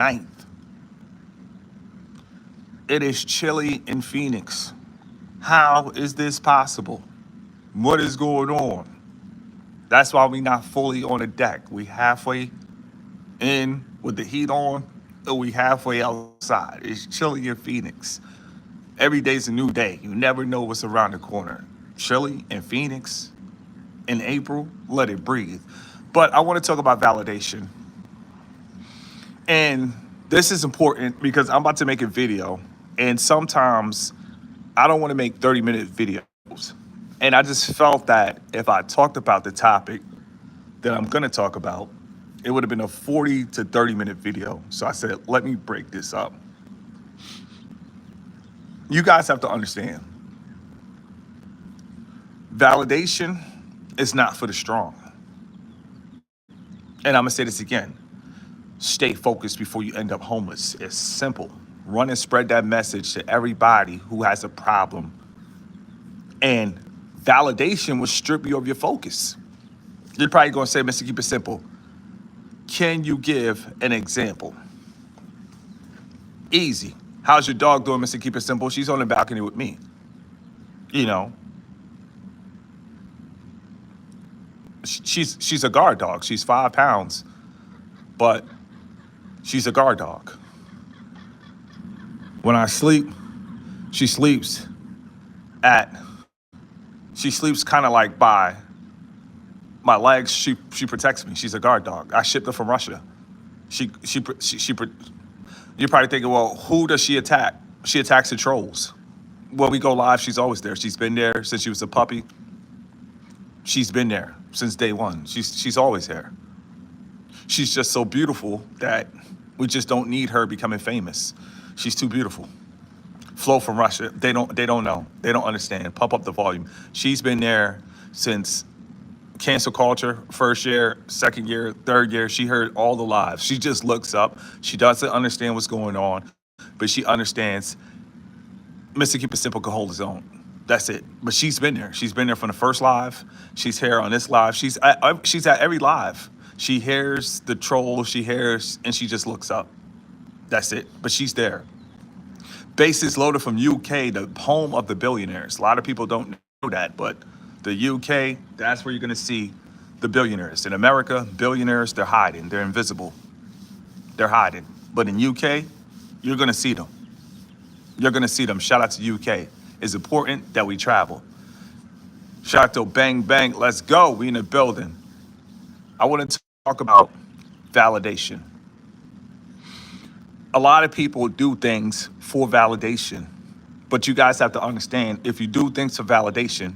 9th. It is chilly in Phoenix. How is this possible? What is going on? That's why we not fully on the deck. We halfway in with the heat on, and we halfway outside. It's chilly in Phoenix. Every day's a new day. You never know what's around the corner. Chilly in Phoenix in April, let it breathe. But I want to talk about validation. And this is important because I'm about to make a video. And sometimes I don't want to make 30-minute videos. And I just felt that if I talked about the topic that I'm going to talk about, it would have been a 40 to 30-minute video. So I said, let me break this up. You guys have to understand, validation is not for the strong. And I'm going to say this again. Stay focused before you end up homeless. It's simple. Run and spread that message to everybody who has a problem. And validation will strip you of your focus. You're probably going to say, Mr. Keep It Simple, can you give an example? Easy. How's your dog doing, Mr. Keep It Simple? She's on the balcony with me. You know, she's a guard dog. She's 5 pounds, but she's a guard dog. When I sleep, she sleeps at, she sleeps kind of like by my legs. She protects me. She's a guard dog. I shipped her from Russia. You're probably thinking, well, who does she attack? She attacks the trolls. When we go live, she's always there. She's been there since she was a puppy. She's been there since day one. She's always there. She's just so beautiful that we just don't need her becoming famous. She's too beautiful. Flo from Russia, they don't know. They don't understand. Pump up the volume. She's been there since cancel culture, first year, second year, third year. She heard all the lives. She just looks up. She doesn't understand what's going on, but she understands Mr. Keep It Simple can hold his own. That's it. But she's been there. She's been there from the first live. She's here on this live. She's at every live. She hears the troll. She hears, and she just looks up. That's it. But she's there. Bases loaded from UK, the home of the billionaires. A lot of people don't know that, but the UK, that's where you're going to see the billionaires. In America, billionaires, they're hiding. They're invisible. They're hiding. But in UK, you're going to see them. You're going to see them. Shout out to UK. It's important that we travel. Shout out to Bang Bang. Let's go. We in the building. I want to talk about validation. A lot of people do things for validation, but you guys have to understand, if you do things for validation,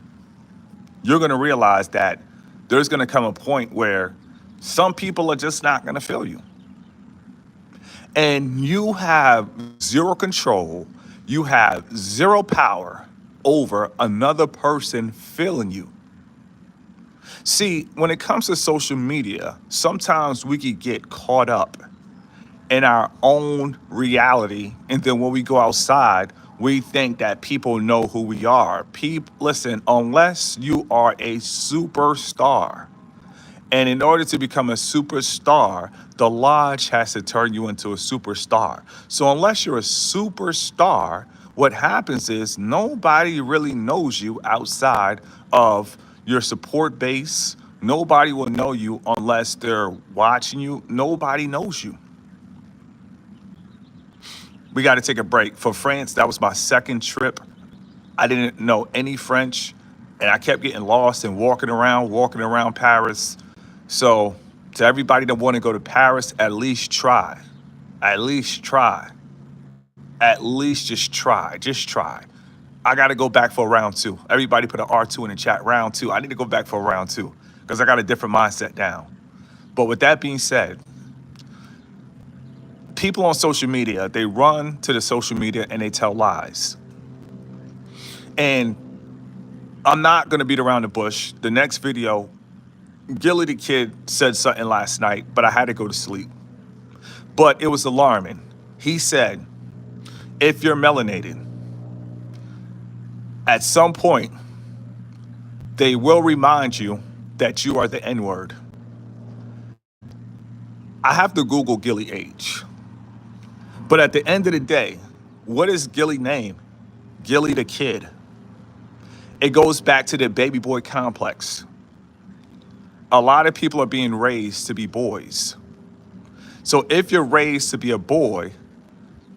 you're going to realize that there's going to come a point where some people are just not going to feel you. And you have zero control, you have zero power over another person feeling you. See, when it comes to social media, sometimes we could get caught up in our own reality, and then when we go outside, we think that people know who we are. Listen, unless you are a superstar, and in order to become a superstar, the lodge has to turn you into a superstar. So unless you're a superstar, what happens is nobody really knows you outside of your support base. Nobody will know you unless they're watching you. Nobody knows you. We got to take a break. For France, that was my second trip. I didn't know any French, and I kept getting lost and walking around Paris. So to everybody that want to go to Paris, at least try. At least try. At least just try. Just try. I got to go back for round 2. Everybody put an R2 in the chat, round 2. I need to go back for round 2 because I got a different mindset now. But with that being said, people on social media, they run to the social media and they tell lies. And I'm not going to beat around the bush. The next video, Gilly the Kid said something last night, but I had to go to sleep. But it was alarming. He said, if you're melanated, at some point, they will remind you that you are the N-word. I have to Google Gilly H. But at the end of the day, what is Gilly name? Gilly the Kid. It goes back to the baby boy complex. A lot of people are being raised to be boys. So if you're raised to be a boy,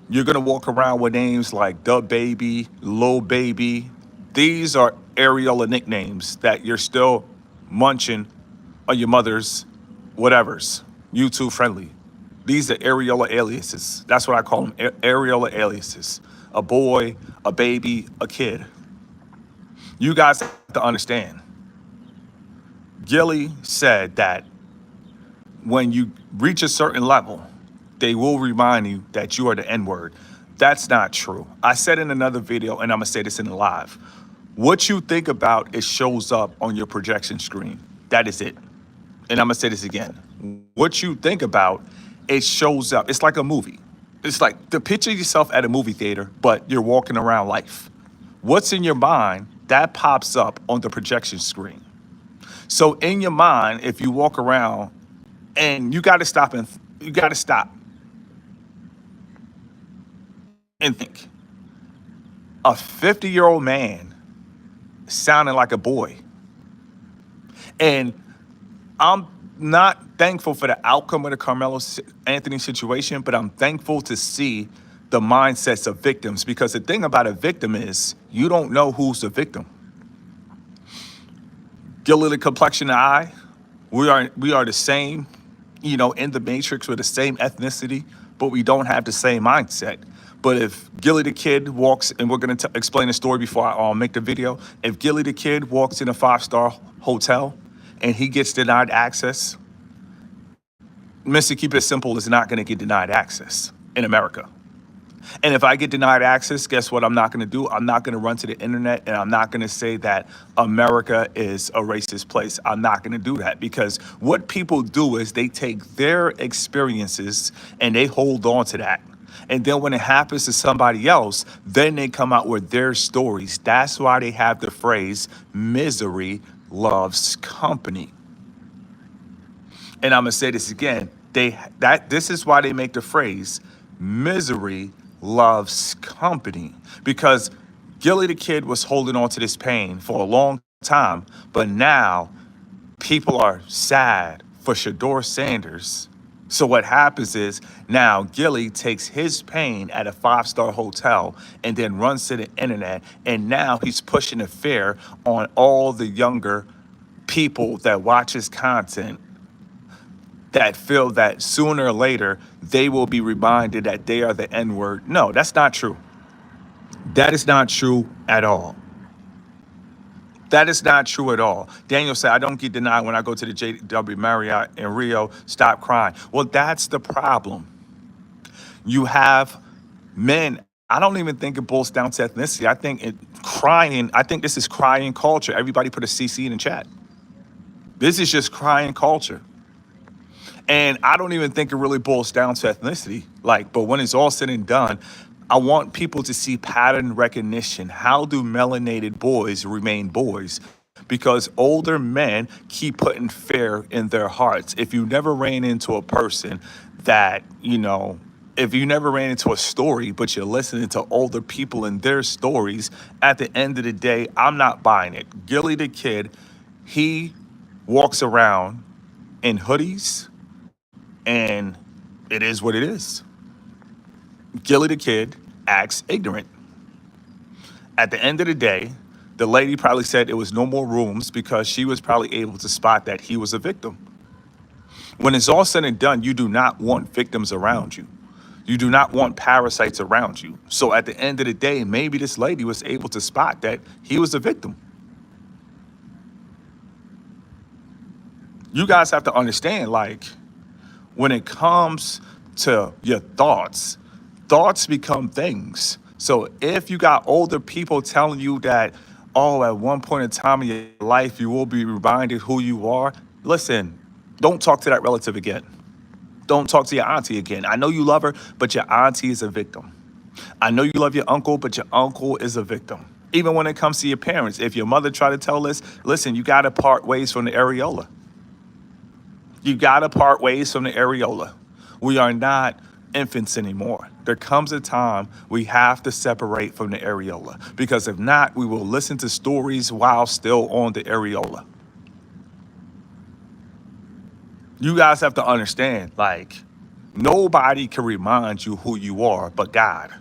you're gonna walk around with names like the baby, Lil Baby. These are areola nicknames that you're still munching on your mother's whatevers, YouTube friendly. These are areola aliases. That's what I call them, areola aliases. A boy, a baby, a kid. You guys have to understand. Gilly said that when you reach a certain level, they will remind you that you are the N-word. That's not true. I said in another video, and I'm gonna say this in the live. What you think about, it shows up on your projection screen. That is it. And I'm gonna say this again. What you think about, it shows up. It's like a movie. It's like to picture yourself at a movie theater, but you're walking around life. What's in your mind, that pops up on the projection screen. So in your mind, if you walk around, and you got to stop and think. A 50-year-old man sounding like a boy. And I'm not thankful for the outcome of the Carmelo Anthony situation, but I'm thankful to see the mindsets of victims, because the thing about a victim is you don't know who's the victim. Gilly the complexion of eye, we are the same, in the matrix, we're the same ethnicity, but we don't have the same mindset. But if Gilly the Kid walks, and we're going to explain the story before I make the video. If Gilly the Kid walks in a 5-star hotel and he gets denied access, Mr. Keep It Simple is not going to get denied access in America. And if I get denied access, guess what I'm not going to do? I'm not going to run to the internet and I'm not going to say that America is a racist place. I'm not going to do that, because what people do is they take their experiences and they hold on to that. And then when it happens to somebody else, then they come out with their stories. That's why they have the phrase, misery loves company. And I'm going to say this again. This is why they make the phrase, misery loves company, because Gilly the Kid was holding on to this pain for a long time, but now people are sad for Shador Sanders. So what happens is now Gilly takes his pain at a 5-star hotel and then runs to the internet, and now he's pushing a fear on all the younger people that watch his content, that feel that sooner or later they will be reminded that they are the N-word. No, that's not true. That is not true at all. That is not true at all. Daniel said, I don't get denied when I go to the JW Marriott in Rio. Stop crying. Well, that's the problem. You have men. I don't even think it boils down to ethnicity. I think this is crying culture. Everybody put a CC in the chat. This is just crying culture. And I don't even think it really boils down to ethnicity. But when it's all said and done, I want people to see pattern recognition. How do melanated boys remain boys? Because older men keep putting fear in their hearts. If you never ran into a person that, if you never ran into a story, but you're listening to older people and their stories, at the end of the day, I'm not buying it. Gilly the Kid, he walks around in hoodies, and it is what it is. Gilly the Kid acts ignorant. At the end of the day, the lady probably said it was no more rooms because she was probably able to spot that he was a victim. When it's all said and done, you do not want victims around you. You do not want parasites around you. So at the end of the day, maybe this lady was able to spot that he was a victim. You guys have to understand, when it comes to your thoughts become things. So if you got older people telling you that, at one point in time in your life, you will be reminded who you are, listen, don't talk to that relative again. Don't talk to your auntie again. I know you love her, but your auntie is a victim. I know you love your uncle, but your uncle is a victim. Even when it comes to your parents, if your mother tried to tell us, listen, you got to part ways from the areola. You got to part ways from the areola. We are not infants anymore. There comes a time we have to separate from the areola because if not, we will listen to stories while still on the areola. You guys have to understand, like, nobody can remind you who you are but God.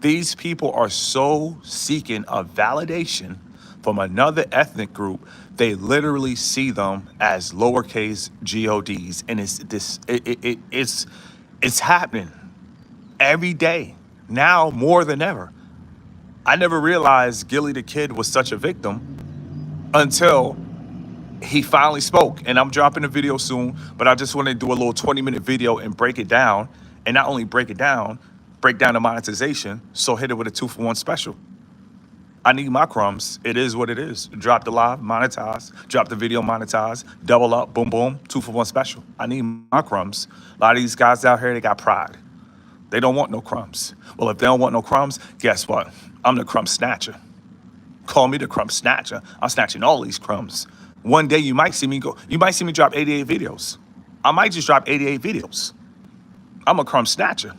These people are so seeking a validation from another ethnic group, they literally see them as lowercase gods, and it's happening every day now more than ever. I never realized Gilly the Kid was such a victim until he finally spoke. And I'm dropping a video soon, but I just want to do a little 20-minute video and break it down. And not only break down the monetization, so hit it with a 2-for-1 special. I need my crumbs. It is what it is. Drop the live, monetize. Drop the video, monetize. Double up, boom, boom, 2-for-1 special. I need my crumbs. A lot of these guys out here, they got pride. They don't want no crumbs. Well, if they don't want no crumbs, guess what? I'm the crumb snatcher. Call me the crumb snatcher. I'm snatching all these crumbs. One day you might see me drop 88 videos. I might just drop 88 videos. I'm a crumb snatcher.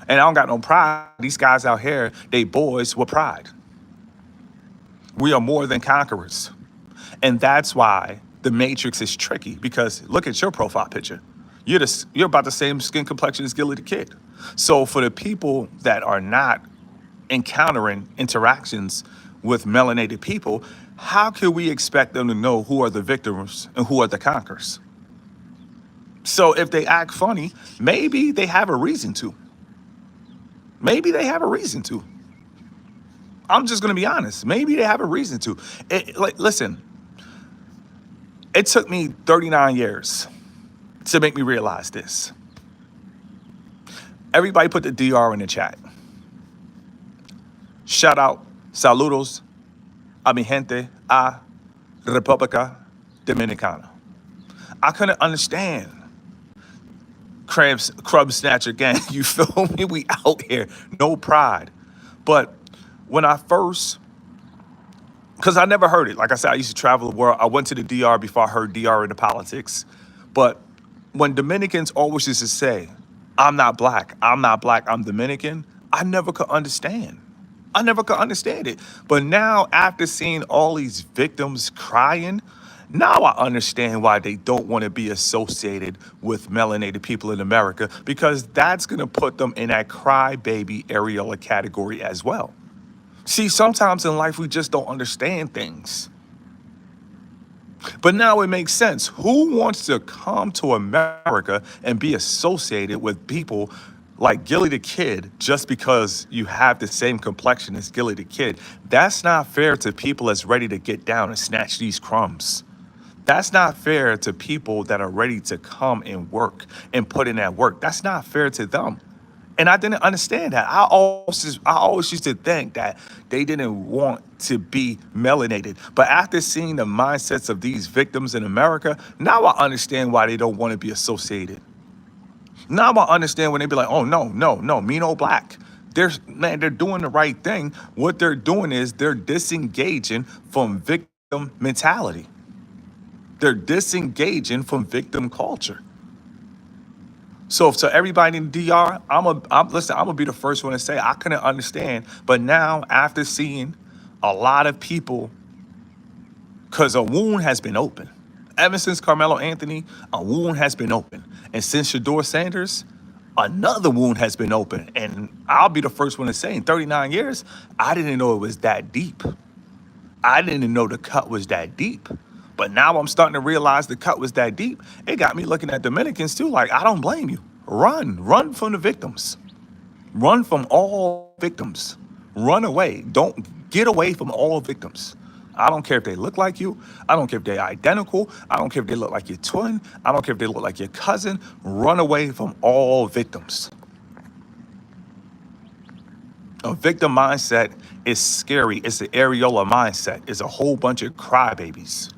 And I don't got no pride. These guys out here, they boys with pride. We are more than conquerors. And that's why the Matrix is tricky, because look at your profile picture. You're about the same skin complexion as Gilly the Kid. So for the people that are not encountering interactions with melanated people, how can we expect them to know who are the victims and who are the conquerors? So if they act funny, maybe they have a reason to. Maybe they have a reason to. I'm just going to be honest. Maybe they have a reason to. Listen, it took me 39 years to make me realize this. Everybody put the DR in the chat. Shout out, saludos, a mi gente, a República Dominicana. I couldn't understand crumb snatcher gang. You feel me? We out here, no pride. But when I first, because I never heard it. Like I said, I used to travel the world. I went to the DR before I heard DR into politics. But when Dominicans always used to say, I'm not black, I'm Dominican, I never could understand. I never could understand it. But now, after seeing all these victims crying, now I understand why they don't want to be associated with melanated people in America, because that's going to put them in that crybaby areola category as well. See, sometimes in life, we just don't understand things. But now it makes sense. Who wants to come to America and be associated with people like Gilly the Kid just because you have the same complexion as Gilly the Kid? That's not fair to people that's ready to get down and snatch these crumbs. That's not fair to people that are ready to come and work and put in that work. That's not fair to them. And I didn't understand that. I always used to think that they didn't want to be melanated. But after seeing the mindsets of these victims in America, now I understand why they don't want to be associated. Now I understand when they be like, oh, no, me no black. They're doing the right thing. What they're doing is they're disengaging from victim mentality. They're disengaging from victim culture. So to everybody in the DR, I'm gonna be the first one to say I couldn't understand. But now, after seeing a lot of people, because a wound has been open. Ever since Carmelo Anthony, a wound has been open. And since Shador Sanders, another wound has been open. And I'll be the first one to say, in 39 years, I didn't know it was that deep. I didn't know the cut was that deep. But now I'm starting to realize the cut was that deep. It got me looking at Dominicans too, like, I don't blame you. Run from the victims. Run from all victims. Run away. Don't get away from all victims. I don't care if they look like you. I don't care if they're identical. I don't care if they look like your twin. I don't care if they look like your cousin. Run away from all victims. A victim mindset is scary. It's the areola mindset. It's a whole bunch of crybabies.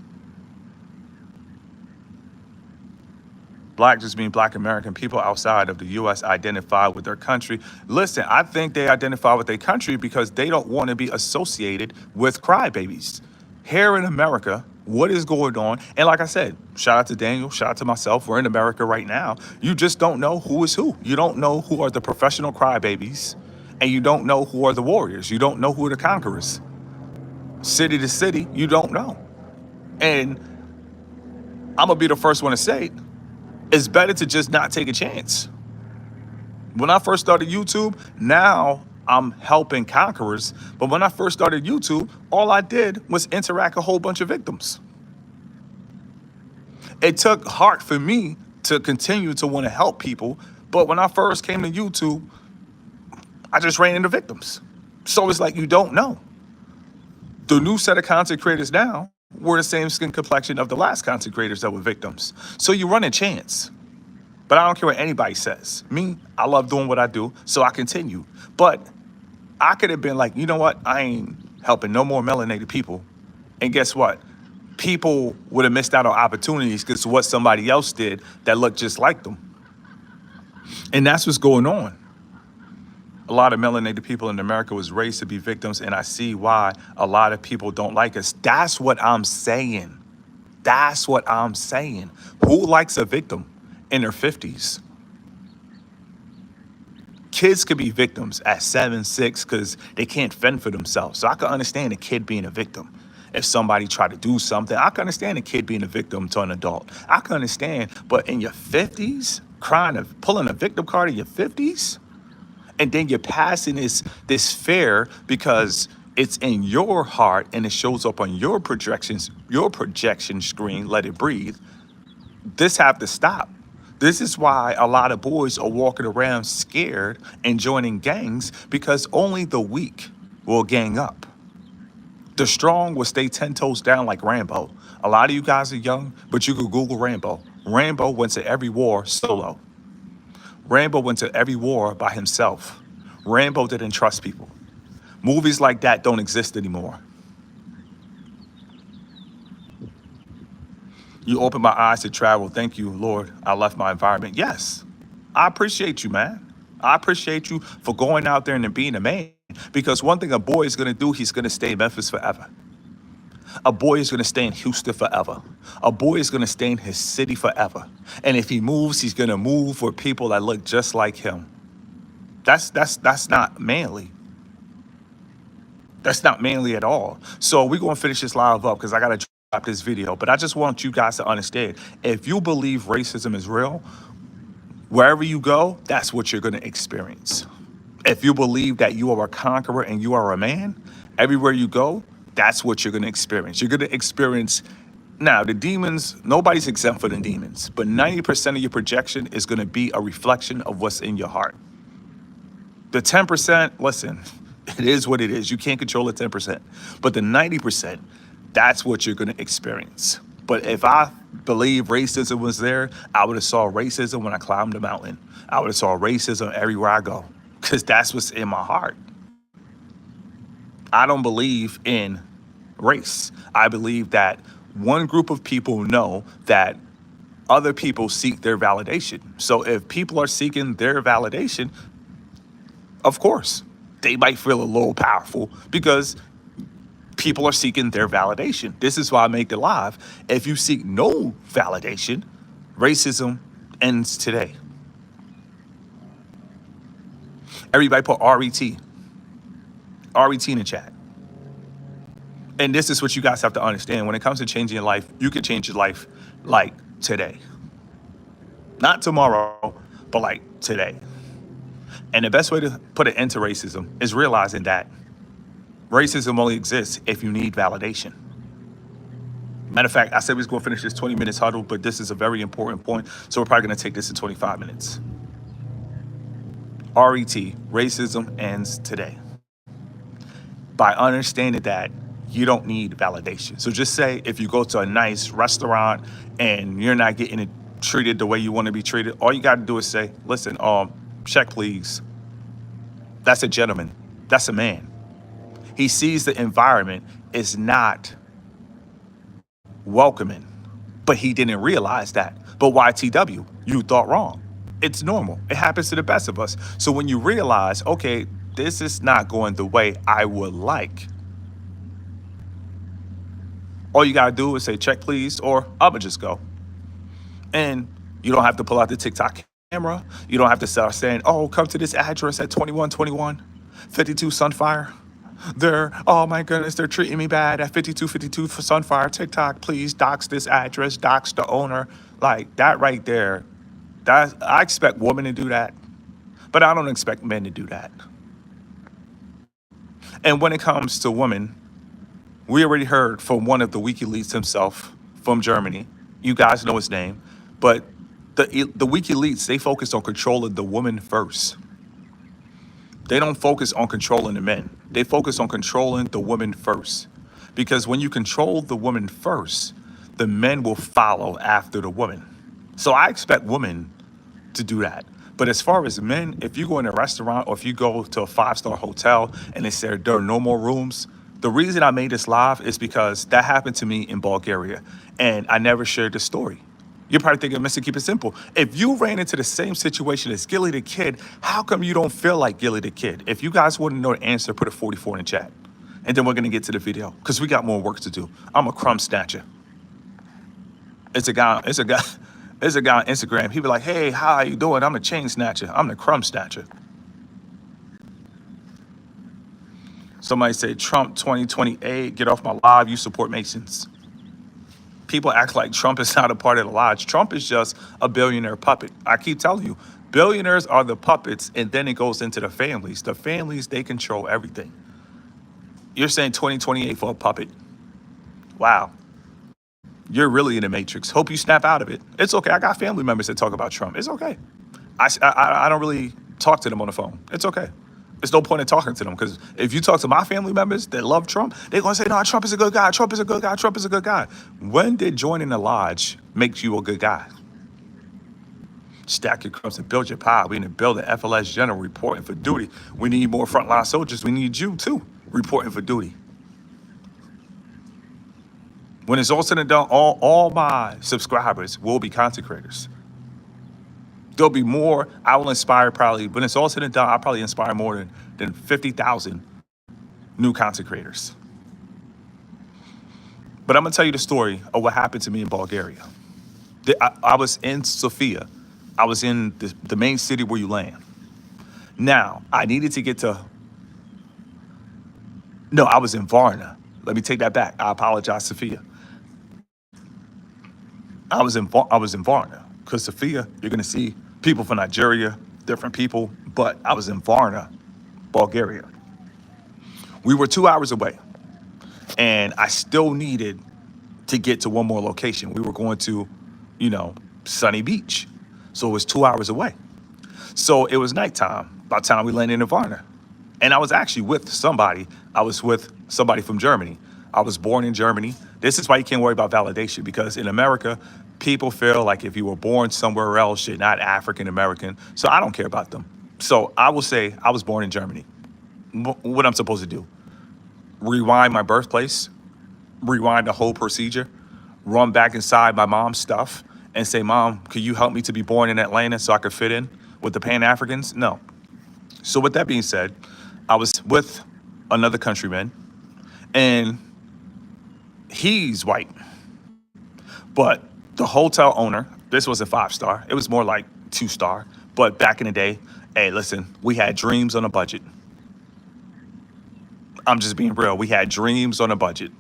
Black just mean Black American people outside of the U.S. identify with their country. Listen, I think they identify with their country because they don't want to be associated with crybabies. Here in America, what is going on. And like I said, shout out to Daniel, shout out to myself. We're in America right now. You just don't know who is who. You don't know who are the professional crybabies, and you don't know who are the warriors. You don't know who are the conquerors. City to city, you don't know. And I'm gonna be the first one to say it. It's better to just not take a chance. When I first started YouTube, now I'm helping conquerors. But when I first started YouTube, all I did was interact a whole bunch of victims. It took heart for me to continue to want to help people. But when I first came to YouTube, I just ran into victims. So it's like you don't know. The new set of content creators now were the same skin complexion of the last content creators that were victims. So you run a chance. But I don't care what anybody says. Me, I love doing what I do, so I continue. But I could have been like, you know what? I ain't helping no more melanated people. And guess what? People would have missed out on opportunities because of what somebody else did that looked just like them. And that's what's going on. A lot of melanated people in America was raised to be victims, and I see why a lot of people don't like us. That's what I'm saying. That's what I'm saying. Who likes a victim in their 50s? Kids could be victims at 7, 6 because they can't fend for themselves. So I can understand a kid being a victim. If somebody tried to do something, I can understand a kid being a victim to an adult. I can understand, but in your 50s, pulling a victim card in your 50s, and then you're passing this fear because it's in your heart and it shows up on your projection screen, let it breathe. This have to stop. This is why a lot of boys are walking around scared and joining gangs, because only the weak will gang up. The strong will stay 10 toes down like Rambo. A lot of you guys are young, but you could Google Rambo. Rambo went to every war solo. Rambo went to every war by himself. Rambo didn't trust people. Movies like that don't exist anymore. You opened my eyes to travel. Thank you, Lord. I left my environment. Yes, I appreciate you, man. I appreciate you for going out there and being a man. Because one thing a boy is going to do, he's going to stay in Memphis forever. A boy is going to stay in Houston forever. A boy is going to stay in his city forever. And if he moves, he's going to move with people that look just like him. That's not manly. That's not manly at all. So we're going to finish this live up because I got to drop this video. But I just want you guys to understand, if you believe racism is real, wherever you go, that's what you're going to experience. If you believe that you are a conqueror and you are a man, everywhere you go, that's what you're going to experience. You're going to experience, now the demons, nobody's exempt for the demons, but 90% of your projection is going to be a reflection of what's in your heart. The 10%, listen, it is what it is. You can't control the 10. But the 90%, that's what you're going to experience. But if I believe racism was there, I would have saw racism when I climbed the mountain. I would have saw racism everywhere I go, because that's what's in my heart. I don't believe in race. I believe that one group of people know that other people seek their validation. So if people are seeking their validation, of course, they might feel a little powerful because people are seeking their validation. This is why I make it live. If you seek no validation, racism ends today. Everybody put RET in the chat. And this is what you guys have to understand. When it comes to changing your life, you can change your life like today. Not tomorrow, but like today. And the best way to put an end to racism is realizing that racism only exists if you need validation. Matter of fact, I said we was going to finish this 20 minutes huddle, but this is a very important point. So we're probably going to take this to 25 minutes. RET, racism ends today. By understanding that you don't need validation. So just say if you go to a nice restaurant and you're not getting treated the way you want to be treated, all you got to do is say, listen, check please. That's a gentleman. That's a man. He sees the environment is not welcoming, but he didn't realize that. But YTW, you thought wrong. It's normal. It happens to the best of us. So when you realize, okay, this is not going the way I would like, All you gotta do is say check please, or I'ma just go. And you don't have to pull out the TikTok camera. You don't have to start saying, oh, come to this address at 2121 52 Sunfire. Oh my goodness, they're treating me bad at 5252 for Sunfire. TikTok, please dox this address, dox the owner. Like that right there. I expect women to do that, but I don't expect men to do that. And when it comes to women, we already heard from one of the WikiLeaks himself from Germany. You guys know his name, but the WikiLeaks, they focus on controlling the woman first. They don't focus on controlling the men. They focus on controlling the woman first. Because when you control the woman first, the men will follow after the woman. So I expect women to do that. But as far as men, if you go in a restaurant or if you go to a 5-star hotel and they say there are no more rooms, the reason I made this live is because that happened to me in Bulgaria and I never shared the story. You're probably thinking, Mr. Keep It Simple. If you ran into the same situation as Gilly the Kid, how come you don't feel like Gilly the Kid? If you guys want to know the answer, put a 44 in the chat. And then we're going to get to the video because we got more work to do. I'm a crumb snatcher. It's a guy on Instagram. He be like, hey, how are you doing? I'm a chain snatcher. I'm the crumb snatcher. Somebody said, Trump 2028, get off my live, you support Masons. People act like Trump is not a part of the lodge. Trump is just a billionaire puppet. I keep telling you, billionaires are the puppets, and then it goes into the families. The families, they control everything. You're saying 2028 for a puppet. Wow. You're really in the matrix. Hope you snap out of it. It's okay. I got family members that talk about Trump. It's okay. I don't really talk to them on the phone. It's okay. There's no point in talking to them because if you talk to my family members that love Trump, they're going to say, no, Trump is a good guy. Trump is a good guy. Trump is a good guy. When did joining the lodge make you a good guy? Stack your crumbs and build your pile. We need to build an FLS general reporting for duty. We need more frontline soldiers. We need you too reporting for duty. When it's all said and done, all my subscribers will be content creators. There'll be more. I will inspire probably, when it's all said and done, I'll probably inspire more than 50,000 new content creators. But I'm going to tell you the story of what happened to me in Bulgaria. I was in Sofia. I was in the main city where you land. Now, I needed to get to... No, I was in Varna. Let me take that back. I apologize, Sofia. I was in Varna. Because Sofia, you're going to see people from Nigeria, different people, but I was in Varna, Bulgaria. We were 2 hours away, and I still needed to get to one more location. We were going to, Sunny Beach, so it was 2 hours away. So it was nighttime by the time we landed in Varna, and I was actually with somebody. I was with somebody from Germany. I was born in Germany. This is why you can't worry about validation, because in America, people feel like if you were born somewhere else, you're not African American. So I don't care about them. So I will say I was born in Germany. What I'm supposed to do? Rewind my birthplace, rewind the whole procedure, run back inside my mom's stuff and say, Mom, could you help me to be born in Atlanta so I could fit in with the Pan-Africans? No. So with that being said, I was with another countryman, and he's white. But the hotel owner, this was a 5-star. It was more like 2-star. But back in the day, hey, listen, we had dreams on a budget. I'm just being real. We had dreams on a budget.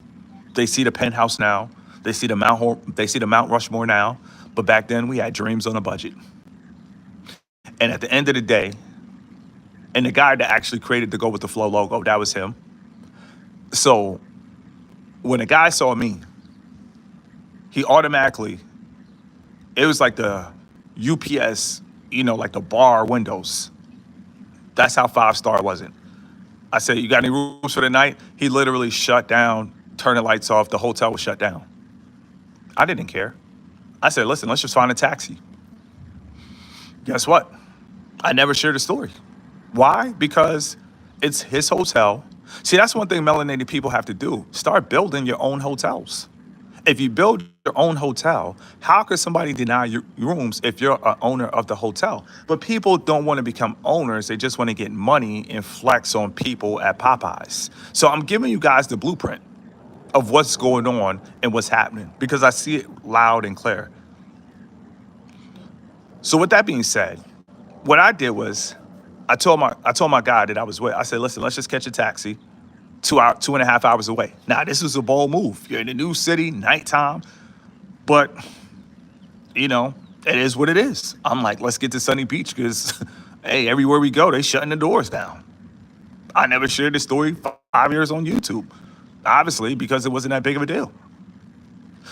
They see the penthouse now. They see the Mount Rushmore now. But back then, we had dreams on a budget. And at the end of the day, and the guy that actually created the Go With The Flow logo, that was him. So when a guy saw me, he automatically, it was like the UPS, like the bar windows. That's how 5-star wasn't. I said, you got any rooms for the night? He literally shut down, turned the lights off. The hotel was shut down. I didn't care. I said, listen, let's just find a taxi. Guess what? I never shared the story. Why? Because it's his hotel. See, that's one thing melanated people have to do. Start building your own hotels. If you build your own hotel, how could somebody deny you rooms if you're an owner of the hotel? But people don't want to become owners. They just want to get money and flex on people at Popeyes. So I'm giving you guys the blueprint. of what's going on and what's happening because I see it loud and clear. So with that being said, what I did was I told my guy that I was with, I said, listen, let's just catch a taxi 2.5 hours away. Now this was a bold move. You're in a new city, nighttime, but you know, it is what it is. I'm like, let's get to Sunny Beach because hey, everywhere we go, they shutting the doors down. I never shared this story 5 years on YouTube, obviously, because it wasn't that big of a deal.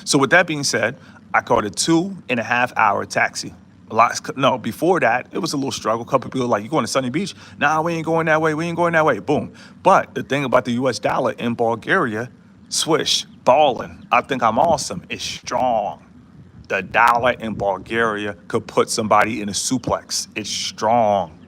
So with that being said, I called a 2.5 hour taxi. No, before that, it was a little struggle. A couple people were like, you going to Sunny Beach? Nah, we ain't going that way. We ain't going that way. Boom. But the thing about the US dollar in Bulgaria, swish, balling. I think I'm awesome. It's strong. The dollar in Bulgaria could put somebody in a suplex. It's strong.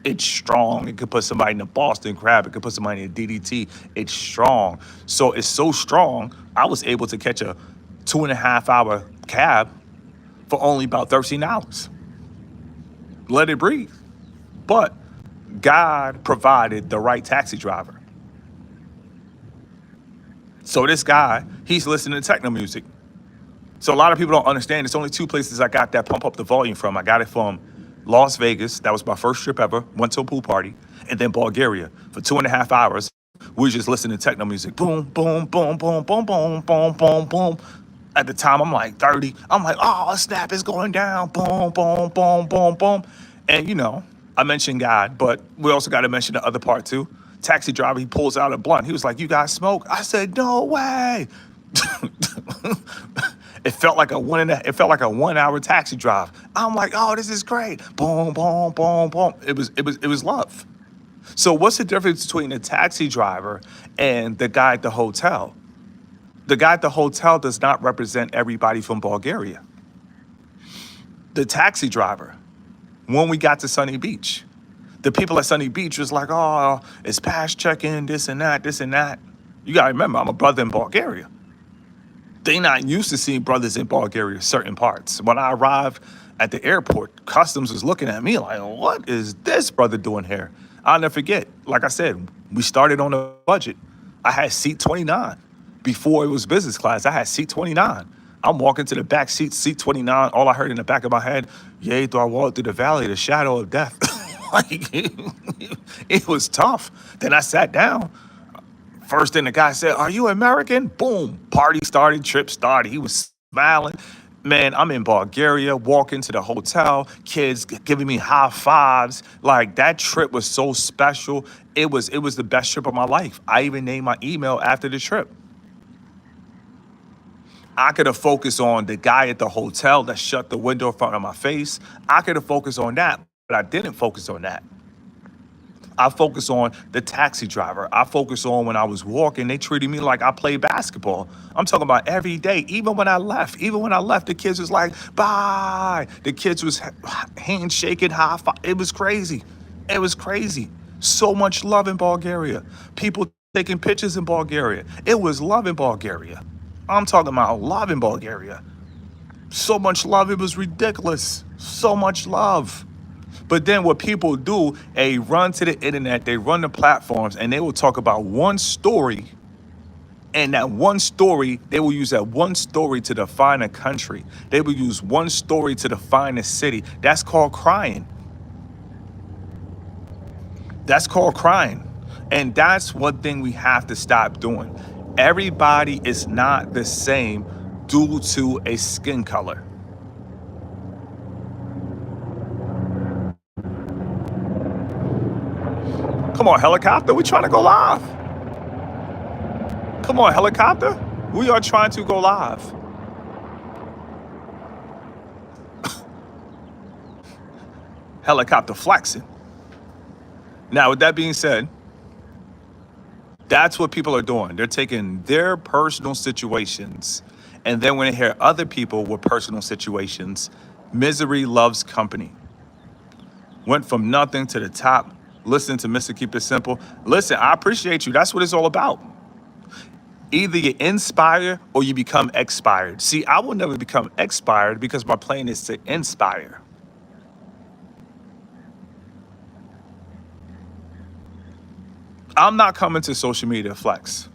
It's strong. It could put somebody in a Boston Crab. It could put somebody in a DDT. It's strong. So it's so strong, I was able to catch a 2.5 hour cab for only about $13. Let it breathe. But God provided the right taxi driver. So this guy, he's listening to techno music. So a lot of people don't understand. There's only two places I got that pump up the volume from. I got it from Las Vegas. That was my first trip ever. Went to a pool party. And then Bulgaria for 2.5 hours. We were just listening to techno music. Boom, boom, boom, boom, boom, boom, boom, boom, boom. At the time, I'm like 30. I'm like, oh, snap is going down. Boom, boom, boom, boom, boom. And you know, I mentioned God, but we also got to mention the other part too. Taxi driver, he pulls out a blunt. He was like, you guys smoke? I said, no way. It felt like a 1 hour taxi drive. I'm like, oh, this is great. Boom, boom, boom, boom. It was love. So what's the difference between a taxi driver and the guy at the hotel? The guy at the hotel does not represent everybody from Bulgaria. The taxi driver, when we got to Sunny Beach, the people at Sunny Beach was like, oh, it's past check-in, this and that, this and that. You gotta remember, I'm a brother in Bulgaria. They not used to seeing brothers in Bulgaria, certain parts. When I arrived at the airport, customs was looking at me like, what is this brother doing here? I'll never forget. Like I said, we started on a budget. I had seat 29. Before it was business class, I had seat 29. I'm walking to the back seat, seat 29. All I heard in the back of my head, yea, though I walk through the valley of the shadow of death. Like, it was tough. Then I sat down. First thing the guy said, are you American? Boom. Party started, trip started. He was smiling. Man, I'm in Bulgaria, walking to the hotel, kids giving me high fives. Like that trip was so special. It was the best trip of my life. I even named my email after the trip. I could have focused on the guy at the hotel that shut the window in front of my face. I could have focused on that, but I didn't focus on that. I focused on the taxi driver. I focused on when I was walking, they treated me like I played basketball. I'm talking about every day. Even when I left, the kids was like, bye. The kids was handshaking, high five. It was crazy. It was crazy. So much love in Bulgaria. People taking pictures in Bulgaria. It was love in Bulgaria. I'm talking about love in Bulgaria. So much love, it was ridiculous. So much love. But then what people do, they run to the internet, they run the platforms, and they will talk about one story. And that one story, they will use that one story to define a country. They will use one story to define a city. That's called crying. That's called crying. And that's one thing we have to stop doing. Everybody is not the same due to a skin color. Come on, helicopter, we trying to go live. Come on, helicopter, we are trying to go live. Helicopter flexing. Now, with that being said, that's what people are doing. They're taking their personal situations, and then when they hear other people with personal situations, misery loves company. Went from nothing to the top. Listen to Mr. Keep It Simple. Listen, I appreciate you. That's what it's all about. Either you inspire or you become expired. See, I will never become expired because my plan is to inspire. I'm not coming to social media to flex.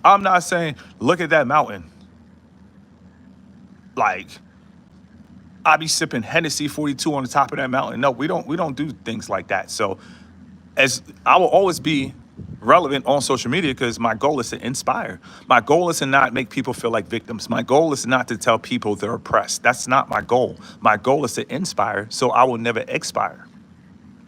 I'm not saying look at that mountain. Like I be sipping Hennessy 42 on the top of that mountain. No, we don't do things like that. So as I will always be relevant on social media because my goal is to inspire. My goal is to not make people feel like victims. My goal is not to tell people they're oppressed. That's not my goal. My goal is to inspire so I will never expire.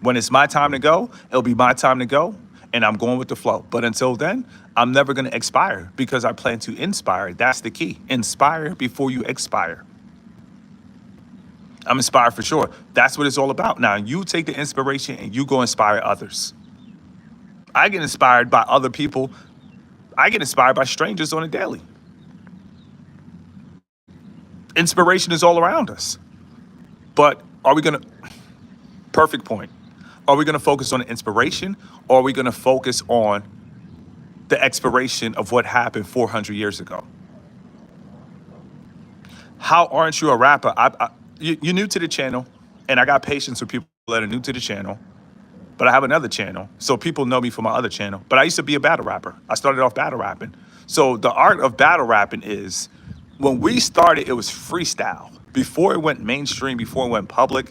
When it's my time to go, it'll be my time to go, and I'm going with the flow. But until then, I'm never going to expire because I plan to inspire. That's the key. Inspire before you expire. I'm inspired for sure. That's what it's all about. Now, you take the inspiration and you go inspire others. I get inspired by other people. I get inspired by strangers on a daily. Inspiration is all around us. But are we going to, perfect point. Are we going to focus on the inspiration or are we going to focus on the expiration of what happened 400 years ago? How aren't you a rapper? You're new to the channel, and I got patience with people that are new to the channel, but I have another channel. So people know me from my other channel. But I used to be a battle rapper. I started off battle rapping. So the art of battle rapping is when we started, it was freestyle. Before it went mainstream, before it went public,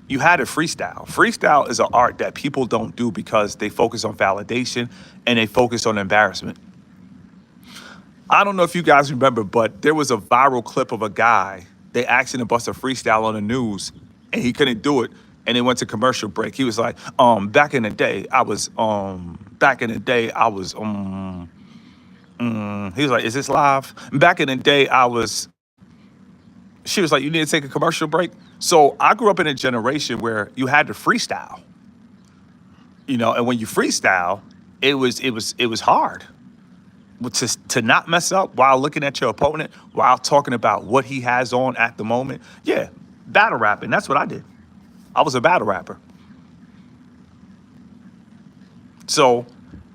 you had to freestyle. Freestyle is an art that people don't do because they focus on validation and they focus on embarrassment. I don't know if you guys remember, but there was a viral clip of a guy. They asked him to bust a freestyle on the news, and he couldn't do it. And they went to commercial break. He was like, back in the day, I was, he was like, is this live? Back in the day, she was like, you need to take a commercial break. So I grew up in a generation where you had to freestyle, and when you freestyle, it was hard to not mess up while looking at your opponent, while talking about what he has on at the moment. Yeah, battle rapping. That's what I did. I was a battle rapper. So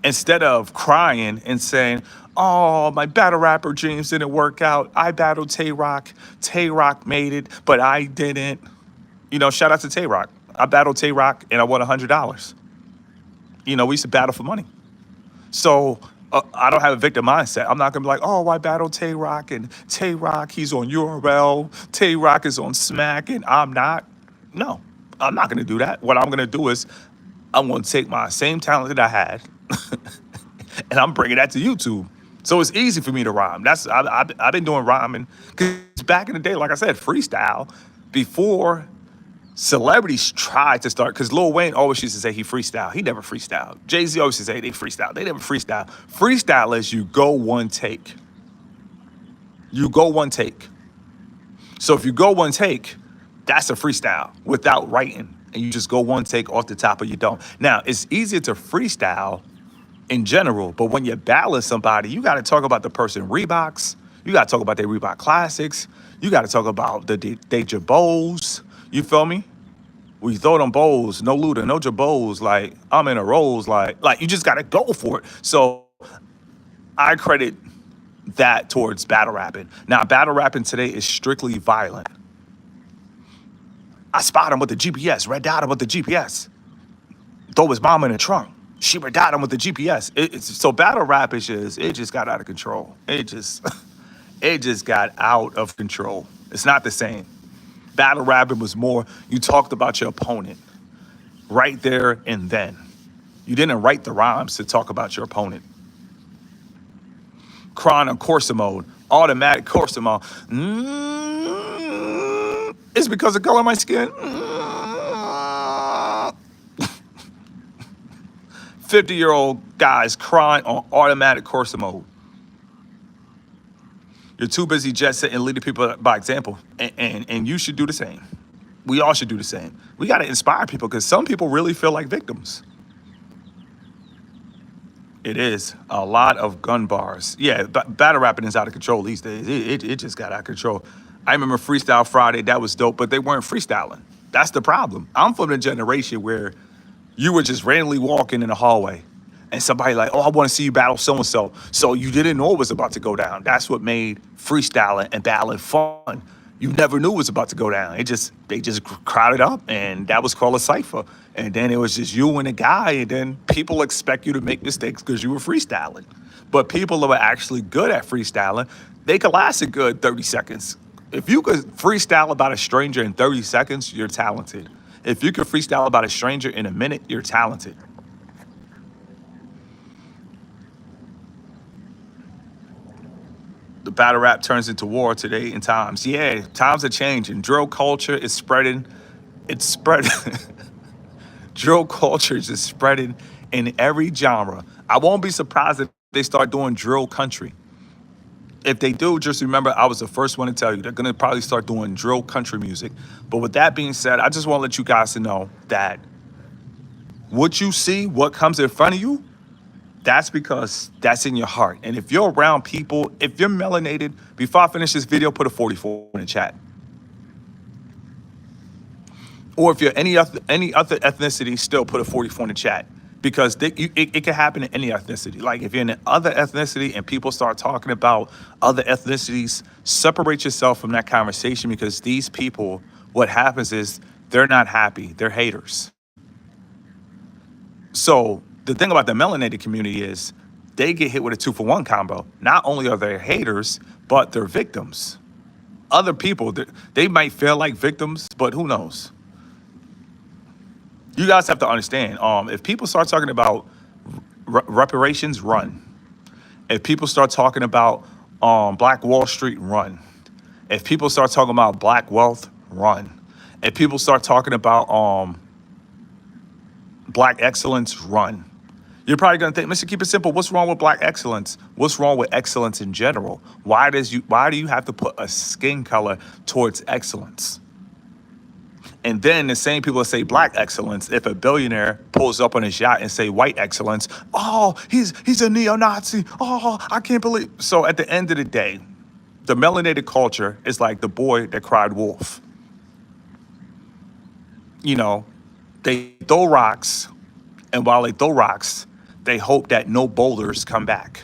instead of crying and saying, oh, my battle rapper dreams didn't work out. I battled Tay Rock. Tay Rock made it, but I didn't. Shout out to Tay Rock. I battled Tay Rock and I won $100. We used to battle for money. So I don't have a victim mindset. I'm not going to be like, oh, I battled Tay Rock and Tay Rock, he's on URL. Tay Rock is on Smack and I'm not. No, I'm not going to do that. What I'm going to do is I'm going to take my same talent that I had and I'm bringing that to YouTube. So it's easy for me to rhyme. I've been doing rhyming because back in the day, like I said, freestyle before celebrities tried to start, because Lil Wayne always used to say he freestyle. He never freestyled. Jay-Z always used to say they freestyle. They never freestyle. Freestyle is you go one take. You go one take. So if you go one take, that's a freestyle without writing. And you just go one take off the top of your dome. Now, it's easier to freestyle in general, but when you battle somebody, you got to talk about the person Reeboks. You got to talk about their Reebok classics. You got to talk about the Deja Bows. You feel me? When you throw them bowls, no Luda, no Jabos, like I'm in a Rolls, like you just gotta go for it. So I credit that towards battle rapping. Now, battle rapping today is strictly violent. I spot him with the GPS, red dot him with the GPS. Throw his mama in the trunk. She red dot him with the GPS. So battle rap is it just got out of control. It just got out of control. It's not the same. Battle rapping was more, you talked about your opponent right there and then. You didn't write the rhymes to talk about your opponent. Crying on Corsa mode, automatic Corsa mode. It's because of color of my skin. 50-year-old guys crying on automatic Corsa mode. You're too busy jet setting and leading people by example. And you should do the same. We all should do the same. We got to inspire people because some people really feel like victims. It is a lot of gun bars. Yeah, battle rapping is out of control these days. It just got out of control. I remember Freestyle Friday. That was dope, but they weren't freestyling. That's the problem. I'm from the generation where you were just randomly walking in the hallway and somebody like, oh, I want to see you battle so-and-so. So you didn't know it was about to go down. That's what made freestyling and battling fun. You never knew it was about to go down. They just crowded up, and that was called a cipher. And then it was just you and a guy, and then people expect you to make mistakes because you were freestyling. But people that were actually good at freestyling, they could last a good 30 seconds. If you could freestyle about a stranger in 30 seconds, you're talented. If you could freestyle about a stranger in a minute, you're talented. The battle rap turns into war today in times. Yeah, times are changing. Drill culture is spreading. It's spreading. Drill culture is just spreading in every genre. I won't be surprised if they start doing drill country. If they do, just remember I was the first one to tell you they're gonna probably start doing drill country music. But with that being said, I just want to let you guys to know that what you see, what comes in front of you, that's because that's in your heart. And if you're around people, if you're melanated, before I finish this video, put a 44 in the chat. Or if you're any other ethnicity, still put a 44 in the chat. Because it can happen in any ethnicity. Like if you're in another ethnicity and people start talking about other ethnicities, separate yourself from that conversation, because these people, what happens is they're not happy. They're haters. So the thing about the melanated community is they get hit with a 2-for-1 combo. Not only are they haters, but they're victims. Other people, they might feel like victims, but who knows? You guys have to understand, if people start talking about reparations, run. If people start talking about Black Wall Street, run. If people start talking about black wealth, run. If people start talking about black excellence, run. You're probably gonna think, Mr. Keep It Simple, what's wrong with black excellence? What's wrong with excellence in general? Why do you have to put a skin color towards excellence? And then the same people that say black excellence, if a billionaire pulls up on his yacht and say white excellence, oh, he's a neo-Nazi. Oh, I can't believe. So at the end of the day, the melanated culture is like the boy that cried wolf. You know, they throw rocks, and while they throw rocks, they hope that no boulders come back.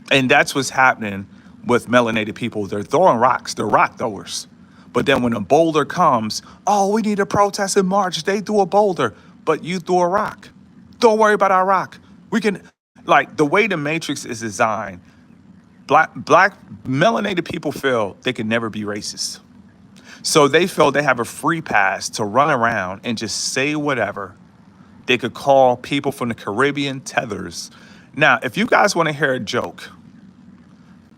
And that's what's happening with melanated people. They're throwing rocks. They're rock throwers. But then when a boulder comes, oh, we need to protest in March. They threw a boulder, but you threw a rock. Don't worry about our rock. We can, like, the way the Matrix is designed, black melanated people feel they can never be racist. So they feel they have a free pass to run around and just say whatever. They could call people from the Caribbean tethers. Now, if you guys want to hear a joke,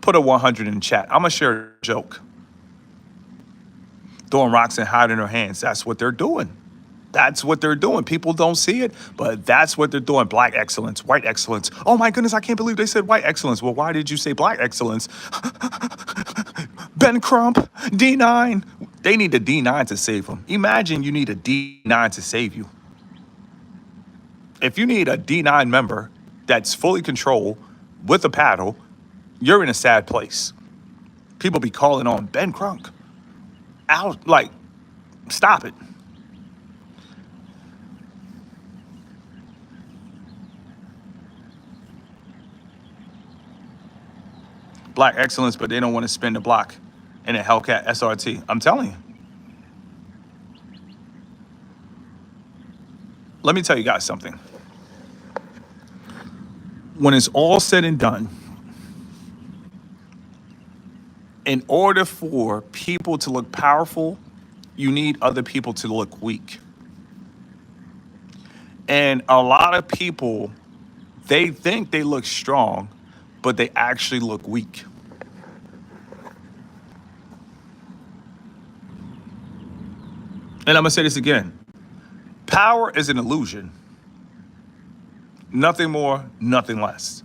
put a 100 in the chat. I'm going to share a joke. Throwing rocks and hiding their hands. That's what they're doing. That's what they're doing. People don't see it, but that's what they're doing. Black excellence, white excellence. Oh my goodness, I can't believe they said white excellence. Well, why did you say black excellence? Ben Crump, D9. They need a D9 to save them. Imagine you need a D9 to save you. If you need a D9 member that's fully controlled with a paddle, you're in a sad place. People be calling on Ben Crump. Out, like, stop it. Black excellence, but they don't want to spin the block in a Hellcat SRT. I'm telling you. Let me tell you guys something. When it's all said and done, in order for people to look powerful, you need other people to look weak. And a lot of people, they think they look strong, but they actually look weak. And I'm gonna say this again. Power is an illusion. Nothing more, nothing less.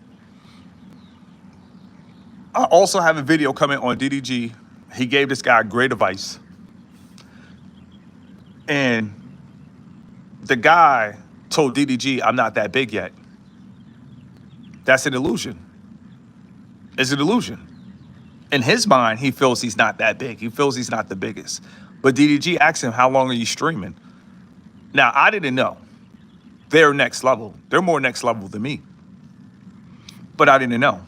I also have a video coming on DDG. He gave this guy great advice. And the guy told DDG, I'm not that big yet. That's an illusion. It's an illusion. In his mind, he feels he's not that big. He feels he's not the biggest. But DDG asked him, how long are you streaming? Now, I didn't know. They're next level. They're more next level than me. But I didn't know.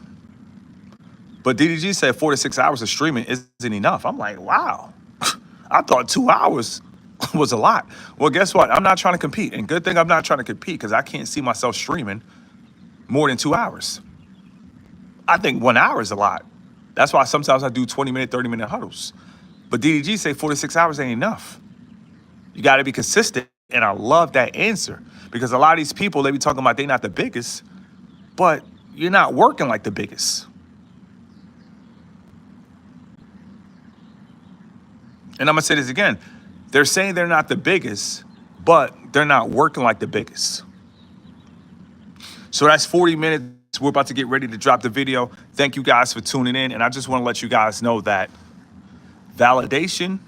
But DDG said 4 to 6 hours of streaming isn't enough. I'm like, wow. I thought 2 hours was a lot. Well, guess what? I'm not trying to compete. And good thing I'm not trying to compete because I can't see myself streaming more than 2 hours. I think 1 hour is a lot. That's why sometimes I do 20-minute, 30-minute huddles. But DDG say 4 to 6 hours ain't enough. You got to be consistent. And I love that answer because a lot of these people, they be talking about they not the biggest, but you're not working like the biggest. And I'm going to say this again. They're saying they're not the biggest, but they're not working like the biggest. So that's 40 minutes. We're about to get ready to drop the video. Thank you guys for tuning in. And I just want to let you guys know that validation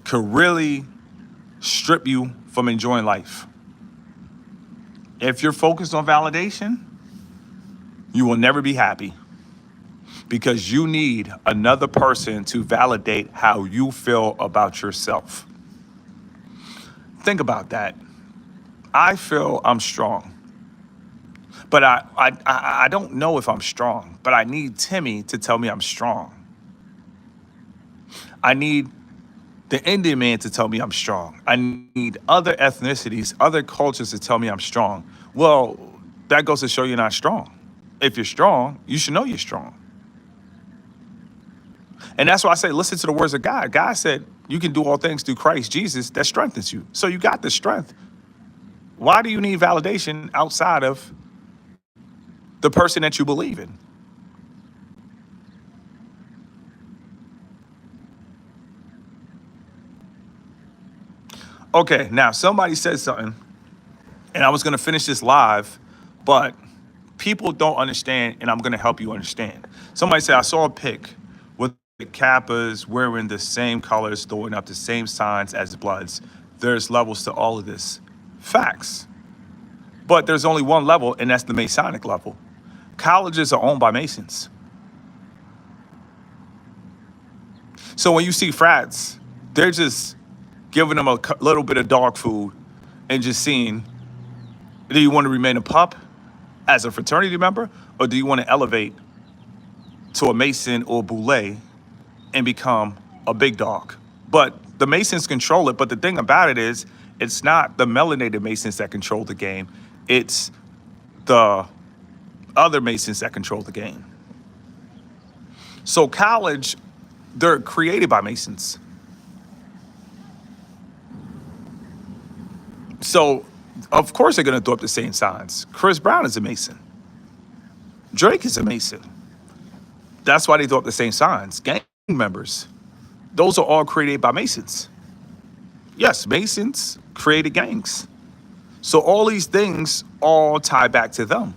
could really strip you from enjoying life. If you're focused on validation, you will never be happy because you need another person to validate how you feel about yourself. Think about that. I feel I'm strong, but I don't know if I'm strong, but I need Timmy to tell me I'm strong. I need the Indian man to tell me I'm strong. I need other ethnicities, other cultures to tell me I'm strong. Well, that goes to show you're not strong. If you're strong, you should know you're strong. And that's why I say, listen to the words of God. God said, you can do all things through Christ Jesus that strengthens you. So you got the strength. Why do you need validation outside of the person that you believe in? Okay, now somebody said something, and I was going to finish this live, but people don't understand, and I'm going to help you understand. Somebody said, I saw a pic with the Kappas wearing the same colors, throwing up the same signs as the Bloods. There's levels to all of this. Facts. But there's only one level, and that's the Masonic level. Colleges are owned by Masons. So when you see frats, they're just giving them a little bit of dog food and just seeing, do you want to remain a pup as a fraternity member, or do you want to elevate to a Mason or Boule and become a big dog? But the Masons control it. But the thing about it is, it's not the melanated Masons that control the game. It's the other Masons that control the game. So college, they're created by Masons. So, of course, they're going to throw up the same signs. Chris Brown is a Mason. Drake is a Mason. That's why they throw up the same signs. Gang members. Those are all created by Masons. Yes, Masons created gangs. So all these things all tie back to them.